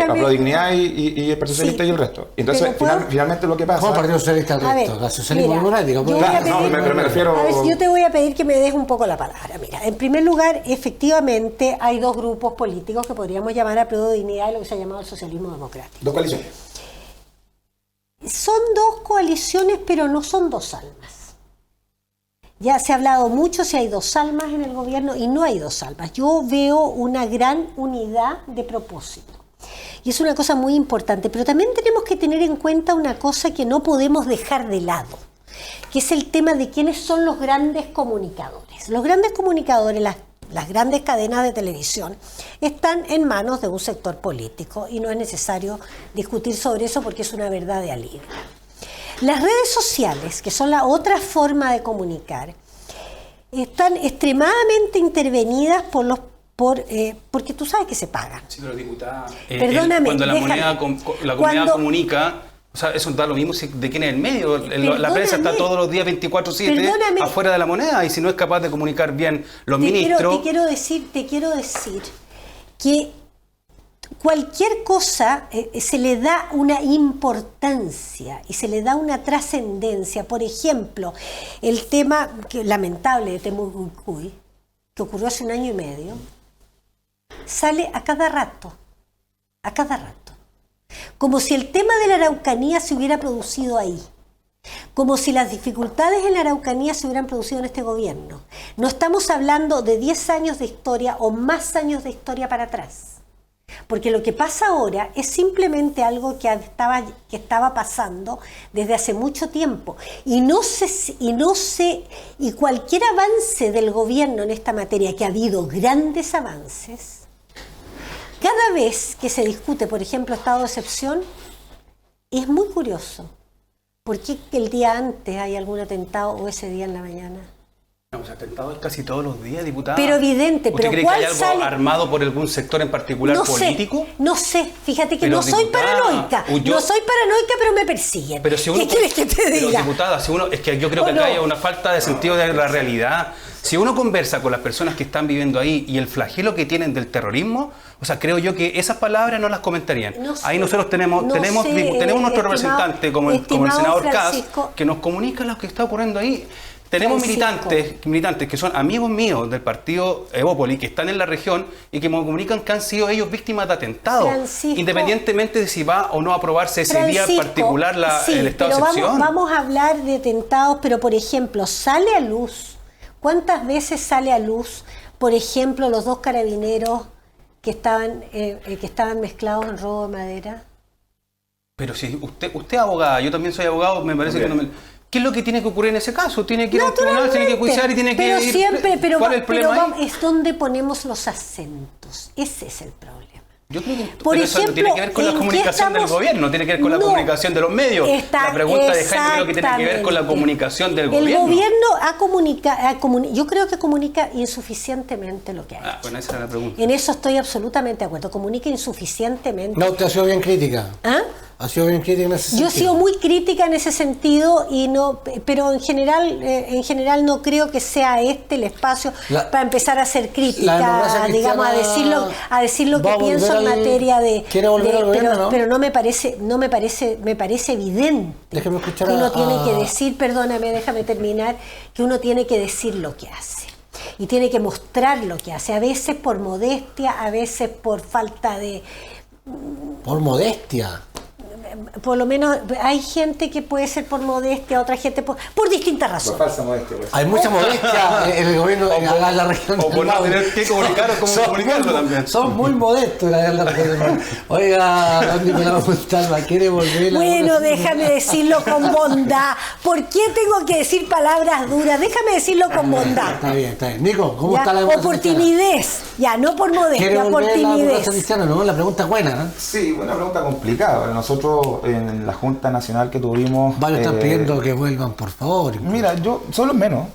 Pro Dignidad y el Partido Socialista y el resto. Entonces, finalmente lo que pasa... ¿Cómo Partido Socialista el resto? La socialismo democrático. Pero me refiero... A ver, yo te voy a pedir que me des un poco la palabra. Mira, en primer lugar, efectivamente hay 2 grupos políticos que podríamos llamar a Pro Dignidad y lo que se ha llamado el socialismo democrático. 2 coaliciones. Son 2 coaliciones, pero no son 2 almas. Ya se ha hablado mucho si hay 2 almas en el gobierno y no hay 2 almas. Yo veo una gran unidad de propósito. Y es una cosa muy importante, pero también tenemos que tener en cuenta una cosa que no podemos dejar de lado, que es el tema de quiénes son los grandes comunicadores. Los grandes comunicadores, las grandes cadenas de televisión están en manos de un sector político y no es necesario discutir sobre eso porque es una verdad de alivio. Las redes sociales, que son la otra forma de comunicar, están extremadamente intervenidas porque tú sabes que se pagan. Sí, pero diputada, perdóname, cuando la comunidad comunica... O sea, eso da lo mismo de quién es el medio. La prensa está todos los días 24/7 afuera de la moneda y si no es capaz de comunicar bien los ministros... Te quiero decir que cualquier cosa se le da una importancia y se le da una trascendencia. Por ejemplo, el tema lamentable de Temucuy, que ocurrió hace 1 año y medio, sale a cada rato. Como si el tema de la Araucanía se hubiera producido ahí. Como si las dificultades en la Araucanía se hubieran producido en este gobierno. No estamos hablando de 10 años de historia o más años de historia para atrás. Porque lo que pasa ahora es simplemente algo que estaba pasando desde hace mucho tiempo. Y cualquier avance del gobierno en esta materia, que ha habido grandes avances, cada vez que se discute, por ejemplo, estado de excepción, es muy curioso. ¿Por qué el día antes hay algún atentado o ese día en la mañana? Hemos atentado casi todos los días, diputada. Pero evidente, ¿Usted pero cree ¿cuál que hay algo sale? armado por algún sector en particular político? No sé, fíjate que Pero, no soy diputada, paranoica. No soy paranoica, pero me persiguen. Pero si uno, ¿Qué quieres que te pero, diga? diputada, si uno, es que yo creo que acá hay una falta de sentido de la realidad. Si uno conversa con las personas que están viviendo ahí y el flagelo que tienen del terrorismo, o sea, creo yo que esas palabras no las comentarían. No sé, ahí nosotros tenemos nuestro representante como el senador Kass, que nos comunica lo que está ocurriendo ahí. Tenemos militantes que son amigos míos del partido Evópoli, que están en la región y que me comunican que han sido ellos víctimas de atentados, independientemente de si va o no a aprobarse ese día en particular el estado de excepción. Vamos a hablar de atentados, pero por ejemplo, sale a luz. ¿Cuántas veces sale a luz, por ejemplo, los 2 carabineros que estaban mezclados en robo de madera? Pero si usted es abogada, yo también soy abogado, me parece que no me... ¿Qué es lo que tiene que ocurrir en ese caso? Tiene que ir a un tribunal, tiene que juiciar y tiene que ir... ¿Cuál es el problema ahí? Es donde ponemos los acentos. Ese es el problema. Yo creo que por ejemplo, eso no tiene que ver con la comunicación del gobierno, tiene que ver con la comunicación de los medios. La pregunta de Jaime creo que tiene que ver con la comunicación del gobierno. El gobierno yo creo que comunica insuficientemente lo que ha hecho. Bueno, esa era la pregunta. En eso estoy absolutamente de acuerdo. Comunica insuficientemente. No, usted ha sido bien crítica. ¿Ah? Ha sido bien crítica en ese sentido. Yo he sido muy crítica en ese sentido, pero en general no creo que sea el espacio para empezar a hacer crítica, digamos, a decir lo que pienso en materia de... ¿Quiere volver al gobierno, no? Pero me parece evidente Déjeme escuchar que uno tiene que decir, perdóname, déjame terminar, que uno tiene que decir lo que hace. Y tiene que mostrar lo que hace, a veces por modestia, a veces por falta de... Por modestia. Por lo menos hay gente que puede ser por modestia, otra gente por distintas razones. Por falsa modestia. Pues. Hay mucha modestia en el gobierno de la región. O por no tener que comunicar o cómo comunicarlo también. Son muy modestos en la región del Maule. Oiga, don Nicolás Montalva, ¿quiere volver? Bueno, déjame decirlo con bondad. ¿Por qué tengo que decir palabras duras? Déjame decirlo con bondad. Está bien. Nico, ¿cómo ¿Ya? está la democracia cristiana? O por timidez. Ya, no por modestia, por timidez. La democracia cristiana, ¿no? La pregunta es buena, ¿no? Sí, una pregunta complicada. Nosotros en la Junta Nacional que tuvimos... Varios están pidiendo que vuelvan, por favor. Mira, son los menos.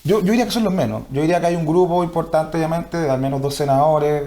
Yo diría que son los menos. Yo diría que hay un grupo importante, obviamente, de al menos 2 senadores,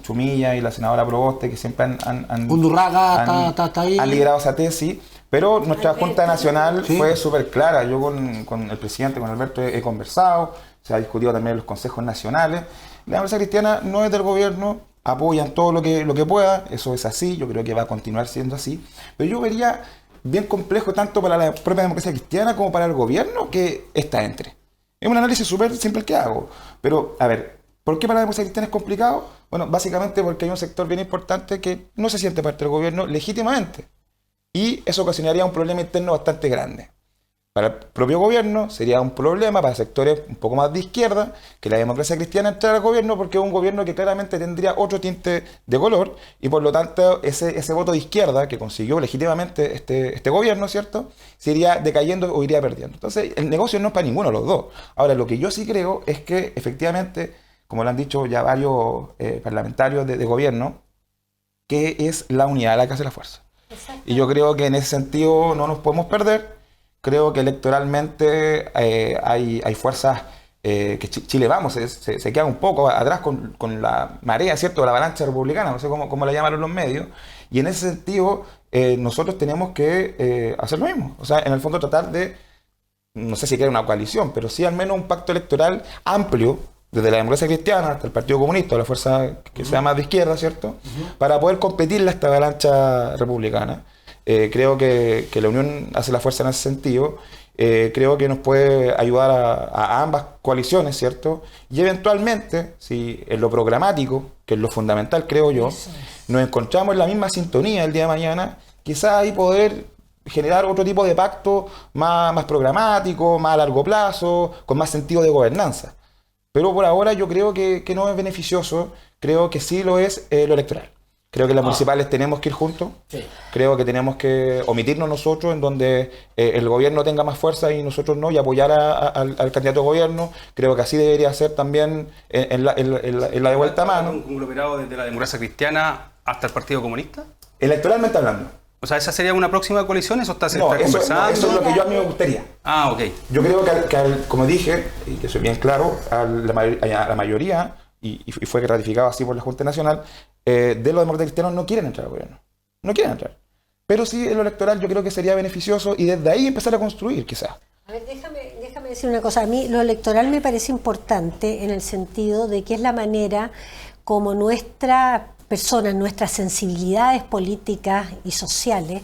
Chumilla y la senadora Proboste, que siempre han Undurraga está ahí. Han liderado esa tesis. Pero nuestra Junta Nacional fue súper clara. Yo con el presidente, con Alberto, he conversado, se ha discutido también en los consejos nacionales. La democracia cristiana no es del gobierno, apoyan todo lo que pueda, eso es así, yo creo que va a continuar siendo así. Pero yo vería bien complejo tanto para la propia democracia cristiana como para el gobierno que esta entre. Es un análisis súper simple el que hago. Pero, a ver, ¿por qué para la democracia cristiana es complicado? Bueno, básicamente porque hay un sector bien importante que no se siente parte del gobierno legítimamente. Y eso ocasionaría un problema interno bastante grande. Para el propio gobierno sería un problema, para sectores un poco más de izquierda, que la democracia cristiana entrara al gobierno, porque es un gobierno que claramente tendría otro tinte de color, y por lo tanto ese voto de izquierda que consiguió legítimamente este gobierno, ¿cierto?, se iría decayendo o iría perdiendo. Entonces el negocio no es para ninguno de los dos. Ahora, lo que yo sí creo es que efectivamente, como lo han dicho ya varios parlamentarios de gobierno, que es la unidad la que hace la fuerza. Y yo creo que en ese sentido no nos podemos perder. Creo que electoralmente hay fuerzas que Chile Vamos se queda un poco atrás con la marea, ¿cierto?, la avalancha republicana, no sé cómo la llamaron los medios. Y en ese sentido nosotros tenemos que hacer lo mismo. O sea, en el fondo tratar de, no sé si quiere una coalición, pero sí al menos un pacto electoral amplio, desde la democracia cristiana hasta el Partido Comunista, o la fuerza que sea más de izquierda, ¿cierto?, para poder competirle a esta avalancha republicana. Creo que la unión hace la fuerza en ese sentido. Creo que nos puede ayudar a ambas coaliciones, ¿cierto? Y eventualmente, si en lo programático, que es lo fundamental, creo yo, nos encontramos en la misma sintonía el día de mañana, quizás ahí poder generar otro tipo de pacto más programático, más a largo plazo, con más sentido de gobernanza. Pero por ahora yo creo que no es beneficioso, creo que sí lo es lo electoral. Creo que las municipales tenemos que ir juntos. Sí. Creo que tenemos que omitirnos nosotros en donde el gobierno tenga más fuerza y nosotros no, y apoyar al candidato de gobierno. Creo que así debería ser también en la de vuelta a mano. ¿Un conglomerado desde la democracia cristiana hasta el Partido Comunista? Electoralmente hablando. O sea, ¿esa sería una próxima coalición? ¿Eso se No, está conversando? eso es lo que yo a mí me gustaría. Ah, ok. Yo creo como dije, y que soy bien claro, a la mayoría, y fue ratificado así por la Junta Nacional, de los demócratas cristianos no quieren entrar al gobierno. No quieren entrar. Pero sí, en lo electoral yo creo que sería beneficioso y desde ahí empezar a construir, quizás. A ver, déjame decir una cosa. A mí lo electoral me parece importante en el sentido de que es la manera como nuestras personas, nuestras sensibilidades políticas y sociales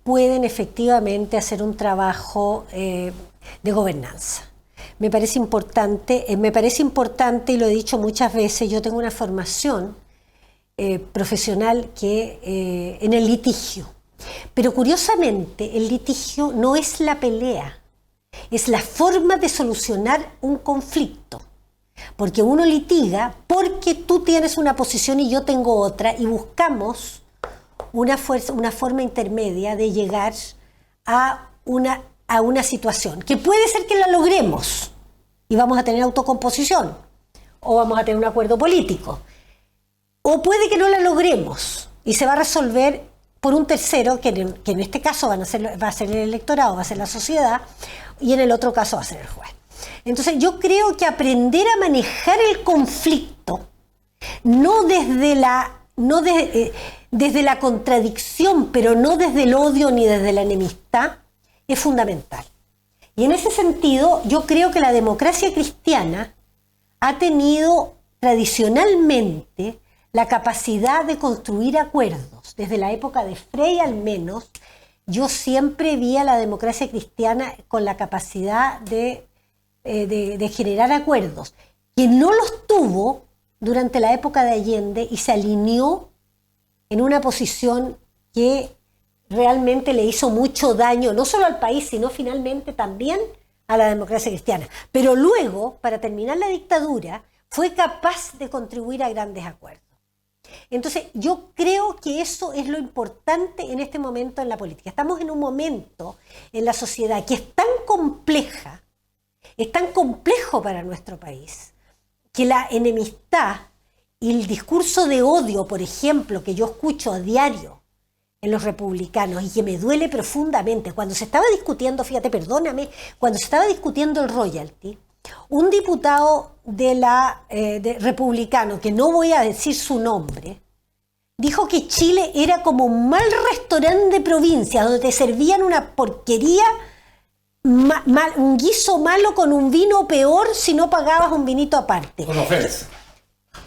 pueden efectivamente hacer un trabajo de gobernanza. Me parece importante y lo he dicho muchas veces, yo tengo una formación profesional que en el litigio. Pero curiosamente, el litigio no es la pelea, es la forma de solucionar un conflicto. Porque uno litiga porque tú tienes una posición y yo tengo otra y buscamos una forma intermedia de llegar a una situación que puede ser que la logremos y vamos a tener autocomposición o vamos a tener un acuerdo político. O puede que no la logremos y se va a resolver por un tercero, que en este caso va a ser el electorado, va a ser la sociedad, y en el otro caso va a ser el juez. Entonces yo creo que aprender a manejar el conflicto, no desde la contradicción, pero no desde el odio ni desde la enemistad, es fundamental. Y en ese sentido, yo creo que la democracia cristiana ha tenido tradicionalmente la capacidad de construir acuerdos. Desde la época de Frei al menos, yo siempre vi a la democracia cristiana con la capacidad de generar acuerdos, que no los tuvo durante la época de Allende y se alineó en una posición que realmente le hizo mucho daño, no solo al país, sino finalmente también a la democracia cristiana. Pero luego, para terminar la dictadura, fue capaz de contribuir a grandes acuerdos. Entonces, yo creo que eso es lo importante en este momento en la política. Estamos en un momento en la sociedad que es tan compleja, es tan complejo para nuestro país, que la enemistad y el discurso de odio, por ejemplo, que yo escucho a diario en los republicanos y que me duele profundamente, cuando se estaba discutiendo, fíjate, perdóname, cuando se estaba discutiendo el royalty, un diputado de republicano, que no voy a decir su nombre, dijo que Chile era como un mal restaurante de provincia, donde te servían una porquería, un guiso malo con un vino peor si no pagabas un vinito aparte. Con ofensa.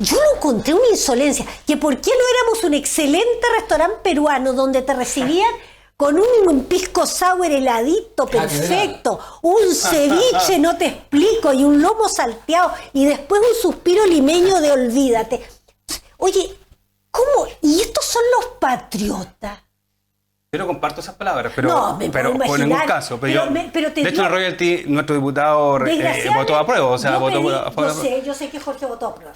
Yo lo encontré una insolencia, que por qué no éramos un excelente restaurante peruano donde te recibían con un pisco sour heladito perfecto, un ceviche, no te explico, y un lomo salteado, y después un suspiro limeño de olvídate. Oye, ¿cómo? ¿Y estos son los patriotas? Yo no comparto esas palabras, pero, No, pero por ningún caso. Pero de hecho, en el royalty, nuestro diputado votó a prueba, o sea, votó a favor. Yo sé que Jorge votó a prueba.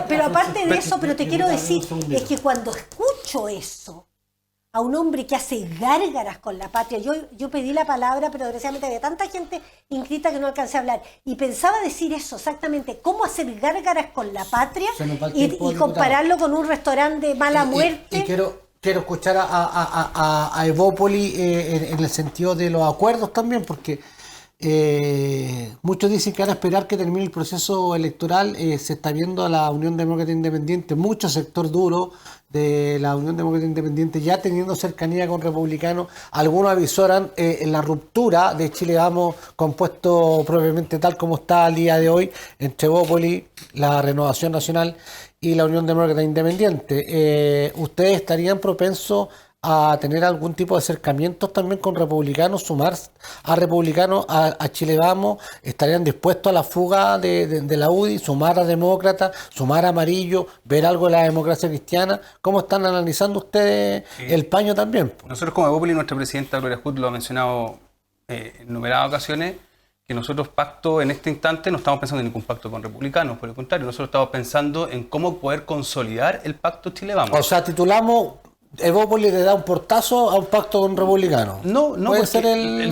Pero aparte de eso, pero te quiero decir, es que cuando escucho eso, a un hombre que hace gárgaras con la patria, yo pedí la palabra, pero desgraciadamente había tanta gente inscrita que no alcancé a hablar, y pensaba decir eso exactamente, cómo hacer gárgaras con la patria y compararlo con un restaurante de mala muerte. Y quiero escuchar a Evópoli en el sentido de los acuerdos también, porque muchos dicen que van a esperar que termine el proceso electoral. Se está viendo a la Unión Demócrata Independiente, mucho sector duro de la Unión Demócrata Independiente ya teniendo cercanía con republicanos. Algunos avisoran en la ruptura de Chile Vamos, compuesto propiamente tal como está al día de hoy, entre Evópoli, la Renovación Nacional y la Unión Demócrata Independiente. ¿Ustedes estarían propensos a tener algún tipo de acercamientos también con republicanos, sumar a republicanos a Chile Vamos? ¿Estarían dispuestos a la fuga de la UDI, sumar a demócratas, sumar a Amarillo, ver algo de la democracia cristiana? ¿Cómo están analizando ustedes el paño también? Nosotros como Evópoli, nuestra presidenta Gloria Hood lo ha mencionado en numeradas ocasiones, que nosotros pacto en este instante no estamos pensando en ningún pacto con republicanos, por el contrario, nosotros estamos pensando en cómo poder consolidar el pacto Chile Vamos. O sea, titulamos Evópolis le da un portazo a un pacto con republicanos. No, puede ser el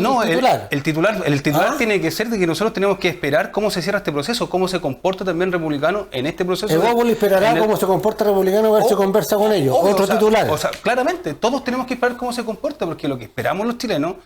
titular. El titular tiene que ser de que nosotros tenemos que esperar cómo se cierra este proceso, cómo se comporta también republicano en este proceso. Evópolis esperará cómo se comporta republicano, a ver si conversa con ellos. Otro titular. O sea, claramente, todos tenemos que esperar cómo se comporta, porque lo que esperamos los chilenos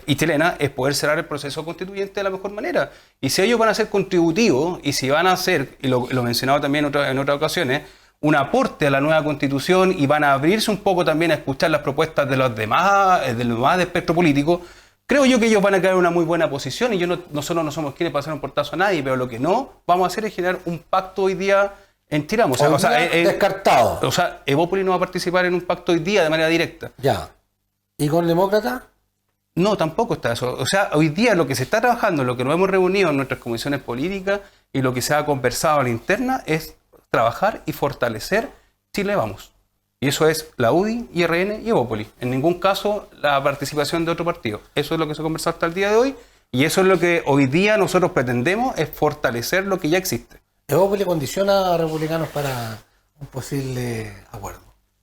y chilenas es poder cerrar el proceso constituyente de la mejor manera. Y si ellos van a ser contributivos, y si van a hacer, y lo he mencionado también en otras ocasiones, un aporte a la nueva constitución y van a abrirse un poco también a escuchar las propuestas de los demás del espectro político, creo yo que ellos van a quedar en una muy buena posición. Y nosotros no somos quienes pasar un portazo a nadie, pero lo que no vamos a hacer es generar un pacto hoy día en Tiramos. Descartado. O sea, Evópolis no va a participar en un pacto hoy día de manera directa. Ya. ¿Y con Demócrata? No, tampoco está eso. O sea, hoy día lo que se está trabajando, lo que nos hemos reunido en nuestras comisiones políticas y lo que se ha conversado a la interna es trabajar y fortalecer Chile Vamos. Y eso es la UDI, IRN y Evópolis. En ningún caso la participación de otro partido. Eso es lo que se ha conversado hasta el día de hoy y eso es lo que hoy día nosotros pretendemos, es fortalecer lo que ya existe. ¿Evópolis condiciona a republicanos para un posible acuerdo?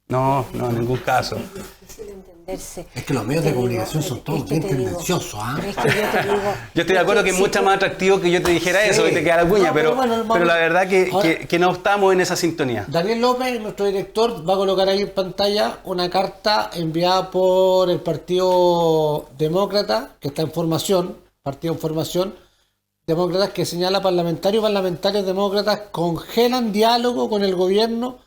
No, en ningún caso. Es difícil entenderse. Es que los medios de comunicación son todos bien tendenciosos, ¿ah? Es que yo te digo, yo estoy de acuerdo que es mucho más atractivo que yo te dijera eso y te quedara la cuña, No, pero la verdad Ahora, que no estamos en esa sintonía. Daniel López, nuestro director, va a colocar ahí en pantalla una carta enviada por el Partido Demócrata, que está en formación, Partido en Formación, Demócratas, que señala parlamentarios demócratas congelan diálogo con el gobierno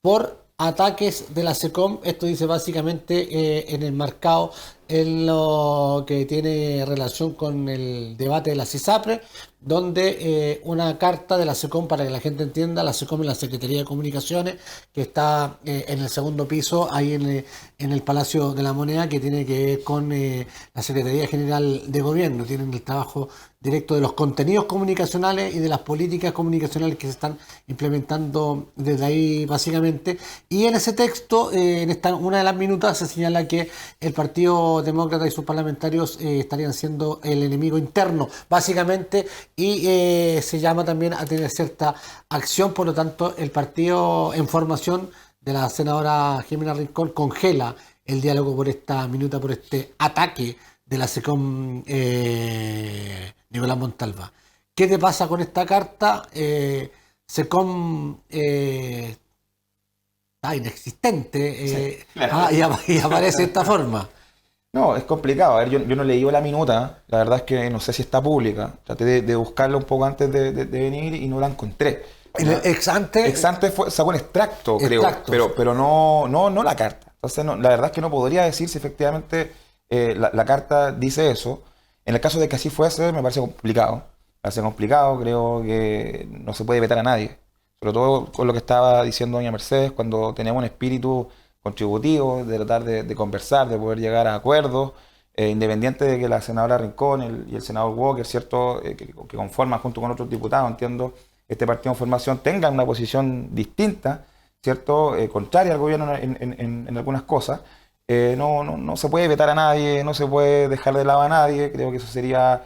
por ataques de la SECOM. Esto dice básicamente en el marcado en lo que tiene relación con el debate de la CISAPRE, donde una carta de la SECOM, para que la gente entienda, la SECOM es la Secretaría de Comunicaciones, que está en el segundo piso, ahí en el Palacio de la Moneda, que tiene que ver con la Secretaría General de Gobierno. Tienen el trabajo directo de los contenidos comunicacionales y de las políticas comunicacionales que se están implementando desde ahí básicamente. Y en ese texto, una de las minutas, se señala que el Partido Demócrata y sus parlamentarios estarían siendo el enemigo interno, básicamente, y se llama también a tener cierta acción. Por lo tanto, el partido en formación de la senadora Jimena Rincón congela el diálogo por esta minuta, por este ataque de la SECOM Nicolás Montalva. ¿Qué te pasa con esta carta? SECOM está inexistente, Sí, claro. y aparece de esta forma. No, es complicado. A ver, yo no leí la minuta, la verdad es que no sé si está pública. Traté de buscarla un poco antes de venir y no la encontré. Ex ante sacó un extracto, creo, pero no la carta. Entonces, la verdad es que no podría decir si efectivamente la carta dice eso. En el caso de que así fuese, me parece complicado. Creo que no se puede vetar a nadie. Sobre todo con lo que estaba diciendo doña Mercedes, cuando tenemos un espíritu contributivo, de tratar de conversar, de poder llegar a acuerdos, independiente de que la senadora Rincón y el senador Walker, ¿cierto?, que conforman junto con otros diputados, entiendo, este partido en formación, tengan una posición distinta, ¿cierto?, contraria al gobierno en algunas cosas. No se puede vetar a nadie, no se puede dejar de lado a nadie. Creo que eso sería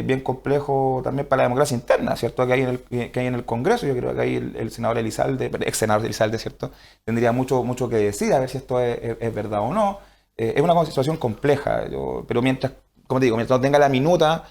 bien complejo también para la democracia interna, ¿cierto?, que hay en el Congreso. Yo creo que ahí el senador Elizalde, ex senador Elizalde, ¿cierto?, tendría mucho que decir, a ver si esto es verdad o no. Es una situación compleja, pero mientras, como te digo, mientras no tenga la minuta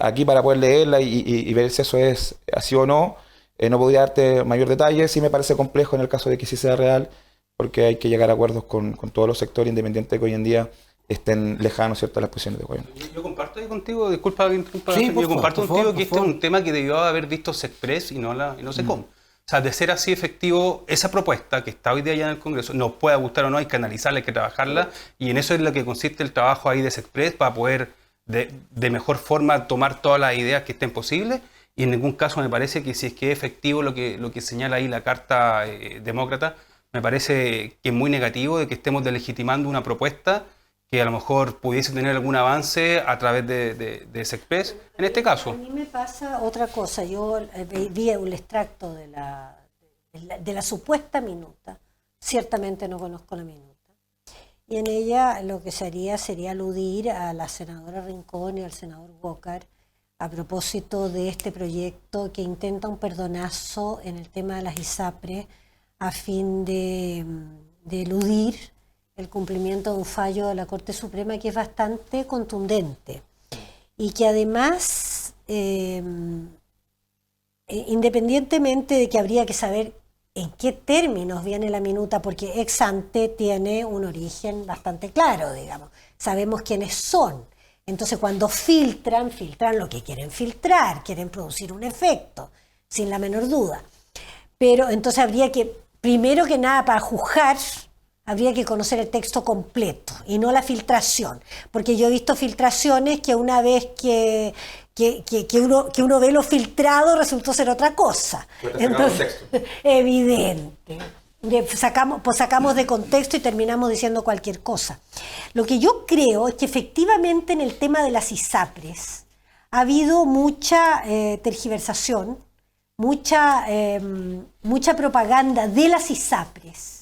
aquí para poder leerla y ver si eso es así o no, no podría darte mayor detalle. Sí me parece complejo en el caso de que sí sea real, porque hay que llegar a acuerdos con todos los sectores, independientes de que hoy en día estén lejanos, ¿cierto?, a las posiciones de gobierno. Yo comparto ahí contigo, disculpa que interrumpa, Sí, yo comparto por contigo favor, que este es un tema que debió haber visto Sexpress y no SECOM. O sea, de ser así efectivo, esa propuesta que está hoy día ya en el Congreso, nos pueda gustar o no, hay que analizarla, hay que trabajarla, y en eso es lo que consiste el trabajo ahí de Sexpress, para poder de mejor forma tomar todas las ideas que estén posibles. Y en ningún caso me parece que si es que es efectivo lo que señala ahí la carta demócrata, me parece que es muy negativo de que estemos delegitimando una propuesta que a lo mejor pudiese tener algún avance a través de Sexpress, en este caso. A mí me pasa otra cosa. Yo vi el extracto de la supuesta minuta. Ciertamente no conozco la minuta. Y en ella lo que se haría sería aludir a la senadora Rincón y al senador Walker a propósito de este proyecto que intenta un perdonazo en el tema de las ISAPRE a fin de eludir el cumplimiento de un fallo de la Corte Suprema que es bastante contundente y que además, independientemente de que habría que saber en qué términos viene la minuta, porque ex ante tiene un origen bastante claro, digamos. Sabemos quiénes son. Entonces, cuando filtran lo que quieren filtrar, quieren producir un efecto, sin la menor duda. Pero entonces habría que, primero que nada, para juzgar, habría que conocer el texto completo y no la filtración. Porque yo he visto filtraciones que una vez que uno ve lo filtrado resultó ser otra cosa. Entonces, evidente. Sacamos de contexto y terminamos diciendo cualquier cosa. Lo que yo creo es que efectivamente en el tema de las ISAPRES ha habido mucha tergiversación, mucha propaganda de las ISAPRES.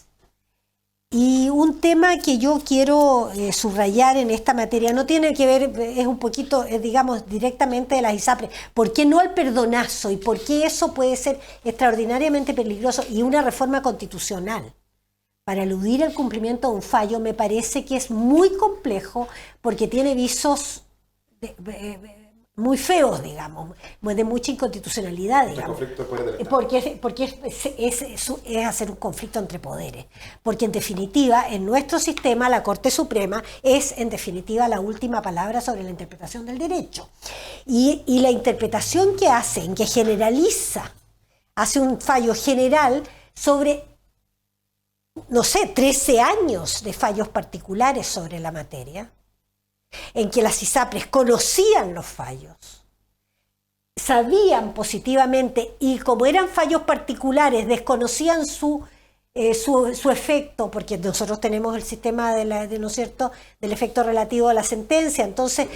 Y un tema que yo quiero subrayar en esta materia no tiene que ver, es un poquito, digamos, directamente de las ISAPRES. ¿Por qué no al perdonazo? ¿Y por qué eso puede ser extraordinariamente peligroso? Y una reforma constitucional para eludir el cumplimiento de un fallo me parece que es muy complejo porque tiene visos muy feos, digamos, de mucha inconstitucionalidad, digamos. Porque es hacer un conflicto entre poderes. Porque en definitiva, en nuestro sistema, la Corte Suprema es en definitiva la última palabra sobre la interpretación del derecho. Y la interpretación que hace, en que generaliza, hace un fallo general sobre, no sé, 13 años de fallos particulares sobre la materia, en que las ISAPRES conocían los fallos, sabían positivamente y como eran fallos particulares si su efecto, porque nosotros tenemos el sistema ¿no es cierto?, del efecto relativo a la sentencia. Entonces,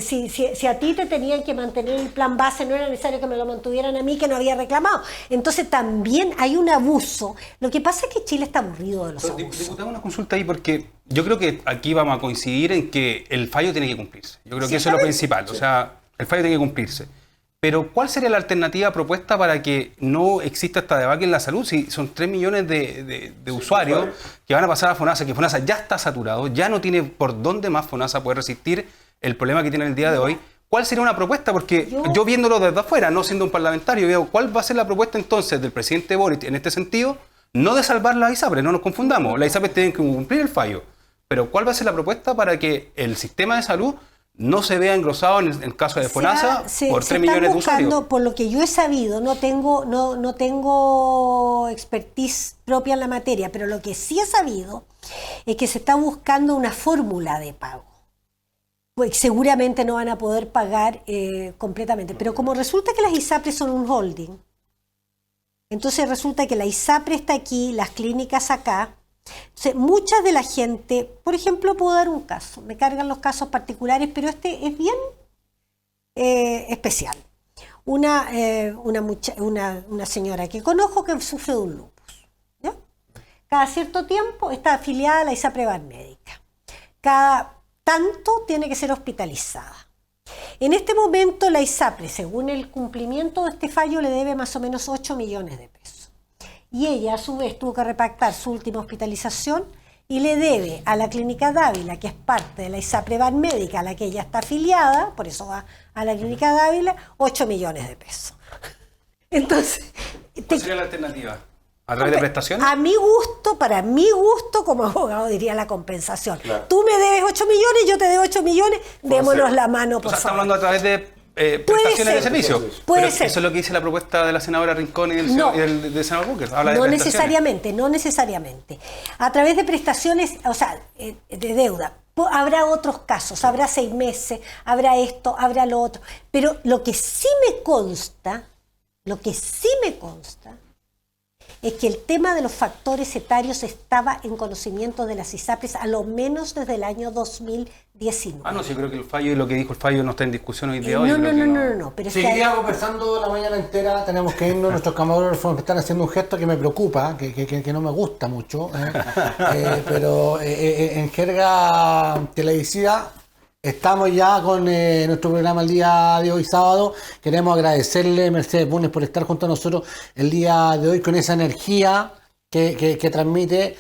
si a ti te tenían que mantener el plan base, no era necesario que me lo mantuvieran a mí, que no había reclamado. Entonces también hay un abuso. Lo que pasa es que Chile está aburrido de los abusos. Diputada, una consulta ahí, porque yo creo que aquí vamos a coincidir en que el fallo tiene que cumplirse. Yo creo que eso es lo principal. O sea, el fallo tiene que cumplirse. Pero ¿cuál sería la alternativa propuesta para que no exista esta debacle en la salud? Si son 3 millones de usuarios que van a pasar a FONASA, que FONASA ya está saturado, ya no tiene por dónde más FONASA puede resistir el problema que tiene el día de hoy. ¿Cuál sería una propuesta? Porque yo viéndolo desde afuera, no siendo un parlamentario, veo cuál va a ser la propuesta entonces del presidente Boric en este sentido, no de salvar las ISAPRES, no nos confundamos, las ISAPRES tienen que cumplir el fallo, pero ¿cuál va a ser la propuesta para que el sistema de salud no se vea engrosado en el caso de FONASA por 3 millones de usuarios? Por lo que yo he sabido, no tengo expertise propia en la materia, pero lo que sí he sabido es que se está buscando una fórmula de pago. Pues seguramente no van a poder pagar completamente. Pero como resulta que las ISAPRES son un holding, entonces resulta que la ISAPRE está aquí, las clínicas acá. Entonces, mucha de la gente, por ejemplo, puedo dar un caso, me cargan los casos particulares, pero este es bien especial. Una señora que conozco que sufre de un lupus, ¿ya? Cada cierto tiempo está afiliada a la ISAPRE Banmédica. Cada tanto tiene que ser hospitalizada. En este momento la ISAPRE, según el cumplimiento de este fallo, le debe más o menos 8 millones de pesos. Y ella a su vez tuvo que repactar su última hospitalización y le debe a la Clínica Dávila, que es parte de la ISAPRE Banmédica, a la que ella está afiliada, por eso va a la Clínica Dávila, 8 millones de pesos. Entonces, ¿cuál sería la alternativa? ¿A través de prestaciones? Para mi gusto, como abogado diría la compensación. Claro. Tú me debes 8 millones, yo te debo 8 millones, démonos la mano, por favor. Estamos hablando a través de prestaciones de servicio. Puede ser. Eso es lo que dice la propuesta de la senadora Rincón y del senador Booker. Habla no de necesariamente. A través de prestaciones, o sea, de deuda. Habrá otros casos, habrá 6 meses, habrá esto, habrá lo otro. Pero lo que sí me consta es que el tema de los factores etarios estaba en conocimiento de las ISAPRES a lo menos desde el año 2019. No, sí, creo que el fallo y lo que dijo el fallo no está en discusión hoy día. No. Pero seguiría conversando la mañana entera, tenemos que irnos, nuestros camarógrafos están haciendo un gesto que me preocupa, que no me gusta mucho, pero en jerga televisiva. Estamos ya con nuestro programa el día de hoy, sábado. Queremos agradecerle a Mercedes Bunes por estar junto a nosotros el día de hoy con esa energía que transmite,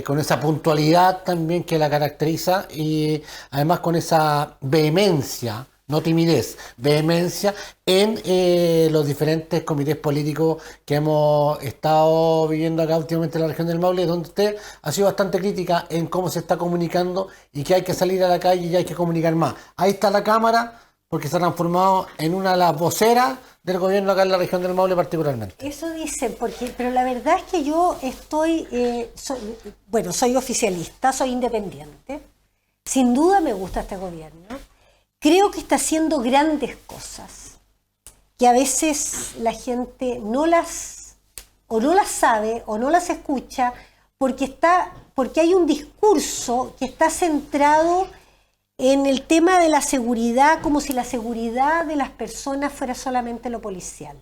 con esa puntualidad también que la caracteriza y además con esa vehemencia, no timidez, vehemencia en los diferentes comités políticos que hemos estado viviendo acá últimamente en la región del Maule, donde usted ha sido bastante crítica en cómo se está comunicando y que hay que salir a la calle y hay que comunicar más. Ahí está la Cámara, porque se ha transformado en una de las voceras del gobierno acá en la región del Maule particularmente. Eso dicen, pero la verdad es que yo estoy, soy oficialista, soy independiente. Sin duda me gusta este gobierno. Creo que está haciendo grandes cosas, que a veces la gente no las sabe o no las escucha, porque hay un discurso que está centrado en el tema de la seguridad, como si la seguridad de las personas fuera solamente lo policial.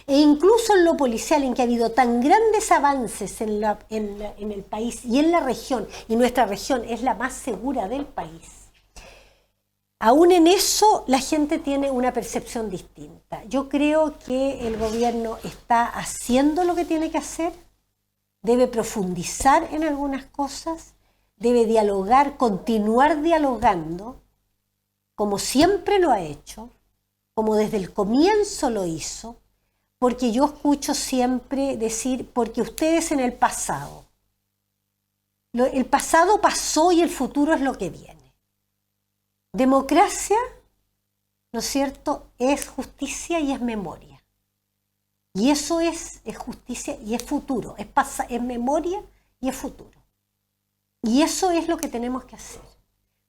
E incluso en lo policial, en que ha habido tan grandes avances en el país y en la región, y nuestra región es la más segura del país, aún en eso la gente tiene una percepción distinta. Yo creo que el gobierno está haciendo lo que tiene que hacer, debe profundizar en algunas cosas, debe dialogar, continuar dialogando, como siempre lo ha hecho, como desde el comienzo lo hizo, porque yo escucho siempre decir, porque ustedes en el pasado pasó y el futuro es lo que viene. Democracia, ¿no es cierto?, es justicia y es memoria. Y eso es justicia y es futuro, es memoria y es futuro. Y eso es lo que tenemos que hacer.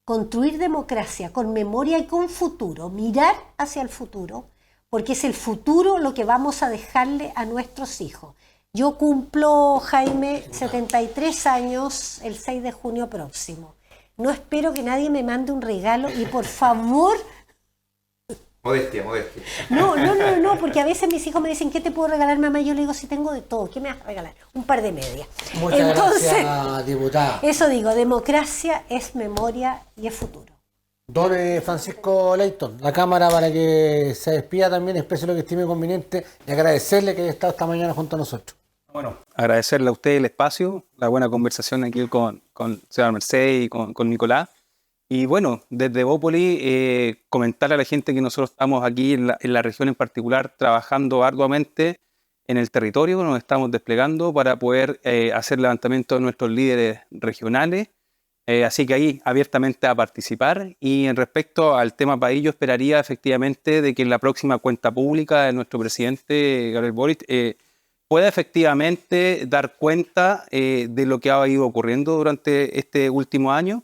Construir democracia con memoria y con futuro, mirar hacia el futuro, porque es el futuro lo que vamos a dejarle a nuestros hijos. Yo cumplo, Jaime, 73 años el 6 de junio próximo. No espero que nadie me mande un regalo y por favor... Modestia. No, porque a veces mis hijos me dicen, ¿qué te puedo regalar, mamá? Yo le digo, si tengo de todo, ¿qué me vas a regalar? Un par de medias. Muchas gracias, diputada. Eso digo, democracia es memoria y es futuro. Don Francisco Leighton, la Cámara, para que se despida también, exprese lo que estime conveniente y agradecerle que haya estado esta mañana junto a nosotros. Bueno, agradecerle a usted el espacio, la buena conversación aquí con señora Mercedes y con Nicolás. Y bueno, desde Bópoli, comentarle a la gente que nosotros estamos aquí en la región en particular trabajando arduamente en el territorio, nos estamos desplegando para poder hacer levantamiento de nuestros líderes regionales. Así que ahí abiertamente a participar. Y en respecto al tema país, yo esperaría efectivamente de que en la próxima cuenta pública de nuestro presidente Gabriel Boric pueda efectivamente dar cuenta de lo que ha ido ocurriendo durante este último año.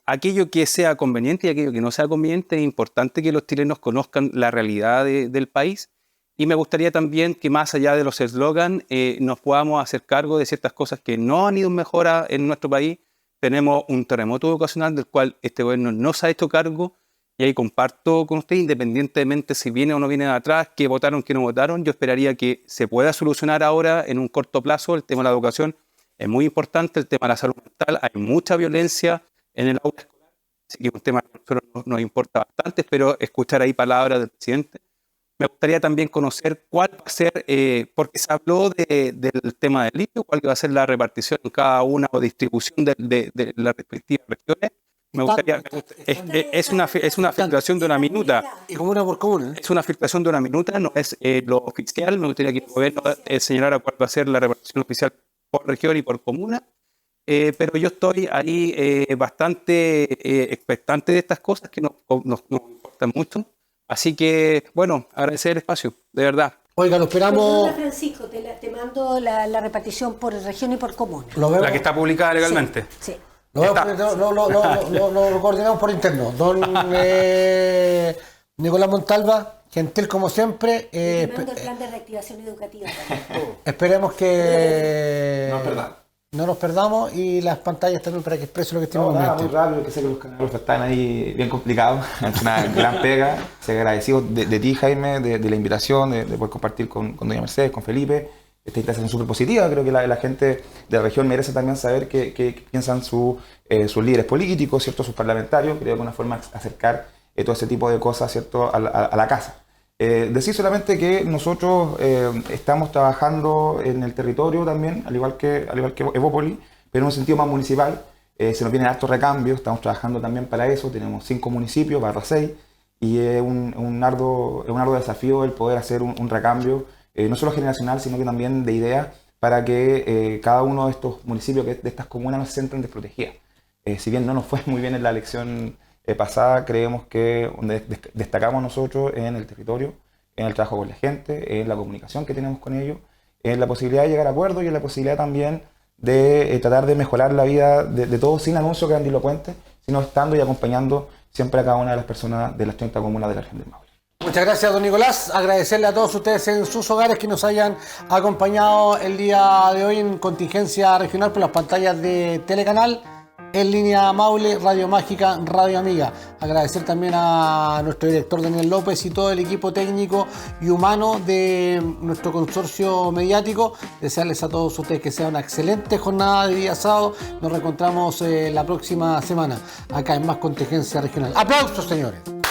Aquello que sea conveniente y aquello que no sea conveniente, es importante que los chilenos conozcan la realidad del país. Y me gustaría también que más allá de los eslogans nos podamos hacer cargo de ciertas cosas que no han ido en mejora en nuestro país. Tenemos un terremoto educacional del cual este gobierno no se ha hecho cargo, y ahí comparto con usted, independientemente si viene o no viene de atrás, que votaron, que no votaron, yo esperaría que se pueda solucionar ahora en un corto plazo. El tema de la educación es muy importante, el tema de la salud mental, hay mucha violencia en el aula escolar, así que es un tema que a nosotros nos importa bastante. Espero escuchar ahí palabras del presidente. Me gustaría también conocer cuál va a ser, porque se habló del tema del litio, cuál va a ser la repartición en cada una o distribución de las respectivas regiones. Me gustaría, es una filtración de una minuta. Y comuna por comuna. Es una filtración de una minuta, no es lo oficial. Me gustaría que el gobierno señalara cuál va a ser la repartición oficial por región y por comuna. Pero yo estoy ahí bastante expectante de estas cosas que nos importan mucho. Así que, bueno, agradecer el espacio, de verdad. Oiga, lo esperamos. Perdona, Francisco, te mando la repartición por región y por comuna. La que está publicada legalmente. Sí. Lo coordinamos por interno. Don Nicolás Montalva, gentil como siempre. Te mando el plan de reactivación educativa también. Esperemos que No nos perdamos y las pantallas también para que exprese lo que estemos muy rápido, que sé que los canales están ahí bien complicados. Es una gran pega. Se agradecido de ti, Jaime, de la invitación, de poder compartir con doña Mercedes, con Felipe. Esta instancia es súper positiva. Creo que la gente de la región merece también saber qué piensan sus líderes políticos, ¿cierto? Sus parlamentarios. Creo que de alguna forma acercar todo ese tipo de cosas, ¿cierto? a la casa. Decir solamente que nosotros estamos trabajando en el territorio también, al igual que Evópolis, pero en un sentido más municipal. Se nos vienen hartos recambios, estamos trabajando también para eso. Tenemos 5 municipios, /6, y es un arduo desafío el poder hacer un recambio, no solo generacional, sino que también de ideas, para que cada uno de estos municipios, de estas comunas, no se sientan desprotegidas. Si bien no nos fue muy bien en la elección pasada, creemos que destacamos nosotros en el territorio, en el trabajo con la gente, en la comunicación que tenemos con ellos, en la posibilidad de llegar a acuerdos y en la posibilidad también de tratar de mejorar la vida de todos sin anuncios grandilocuentes, sino estando y acompañando siempre a cada una de las personas de las 30 comunas de la región del Maule. Muchas gracias, don Nicolás. Agradecerle a todos ustedes en sus hogares que nos hayan acompañado el día de hoy en Contingencia Regional por las pantallas de Telecanal, En Línea Maule, Radio Mágica, Radio Amiga. Agradecer también a nuestro director Daniel López y todo el equipo técnico y humano de nuestro consorcio mediático. Desearles a todos ustedes que sea una excelente jornada de día sábado. Nos reencontramos la próxima semana acá en Más Contingencia Regional. ¡Aplausos, señores!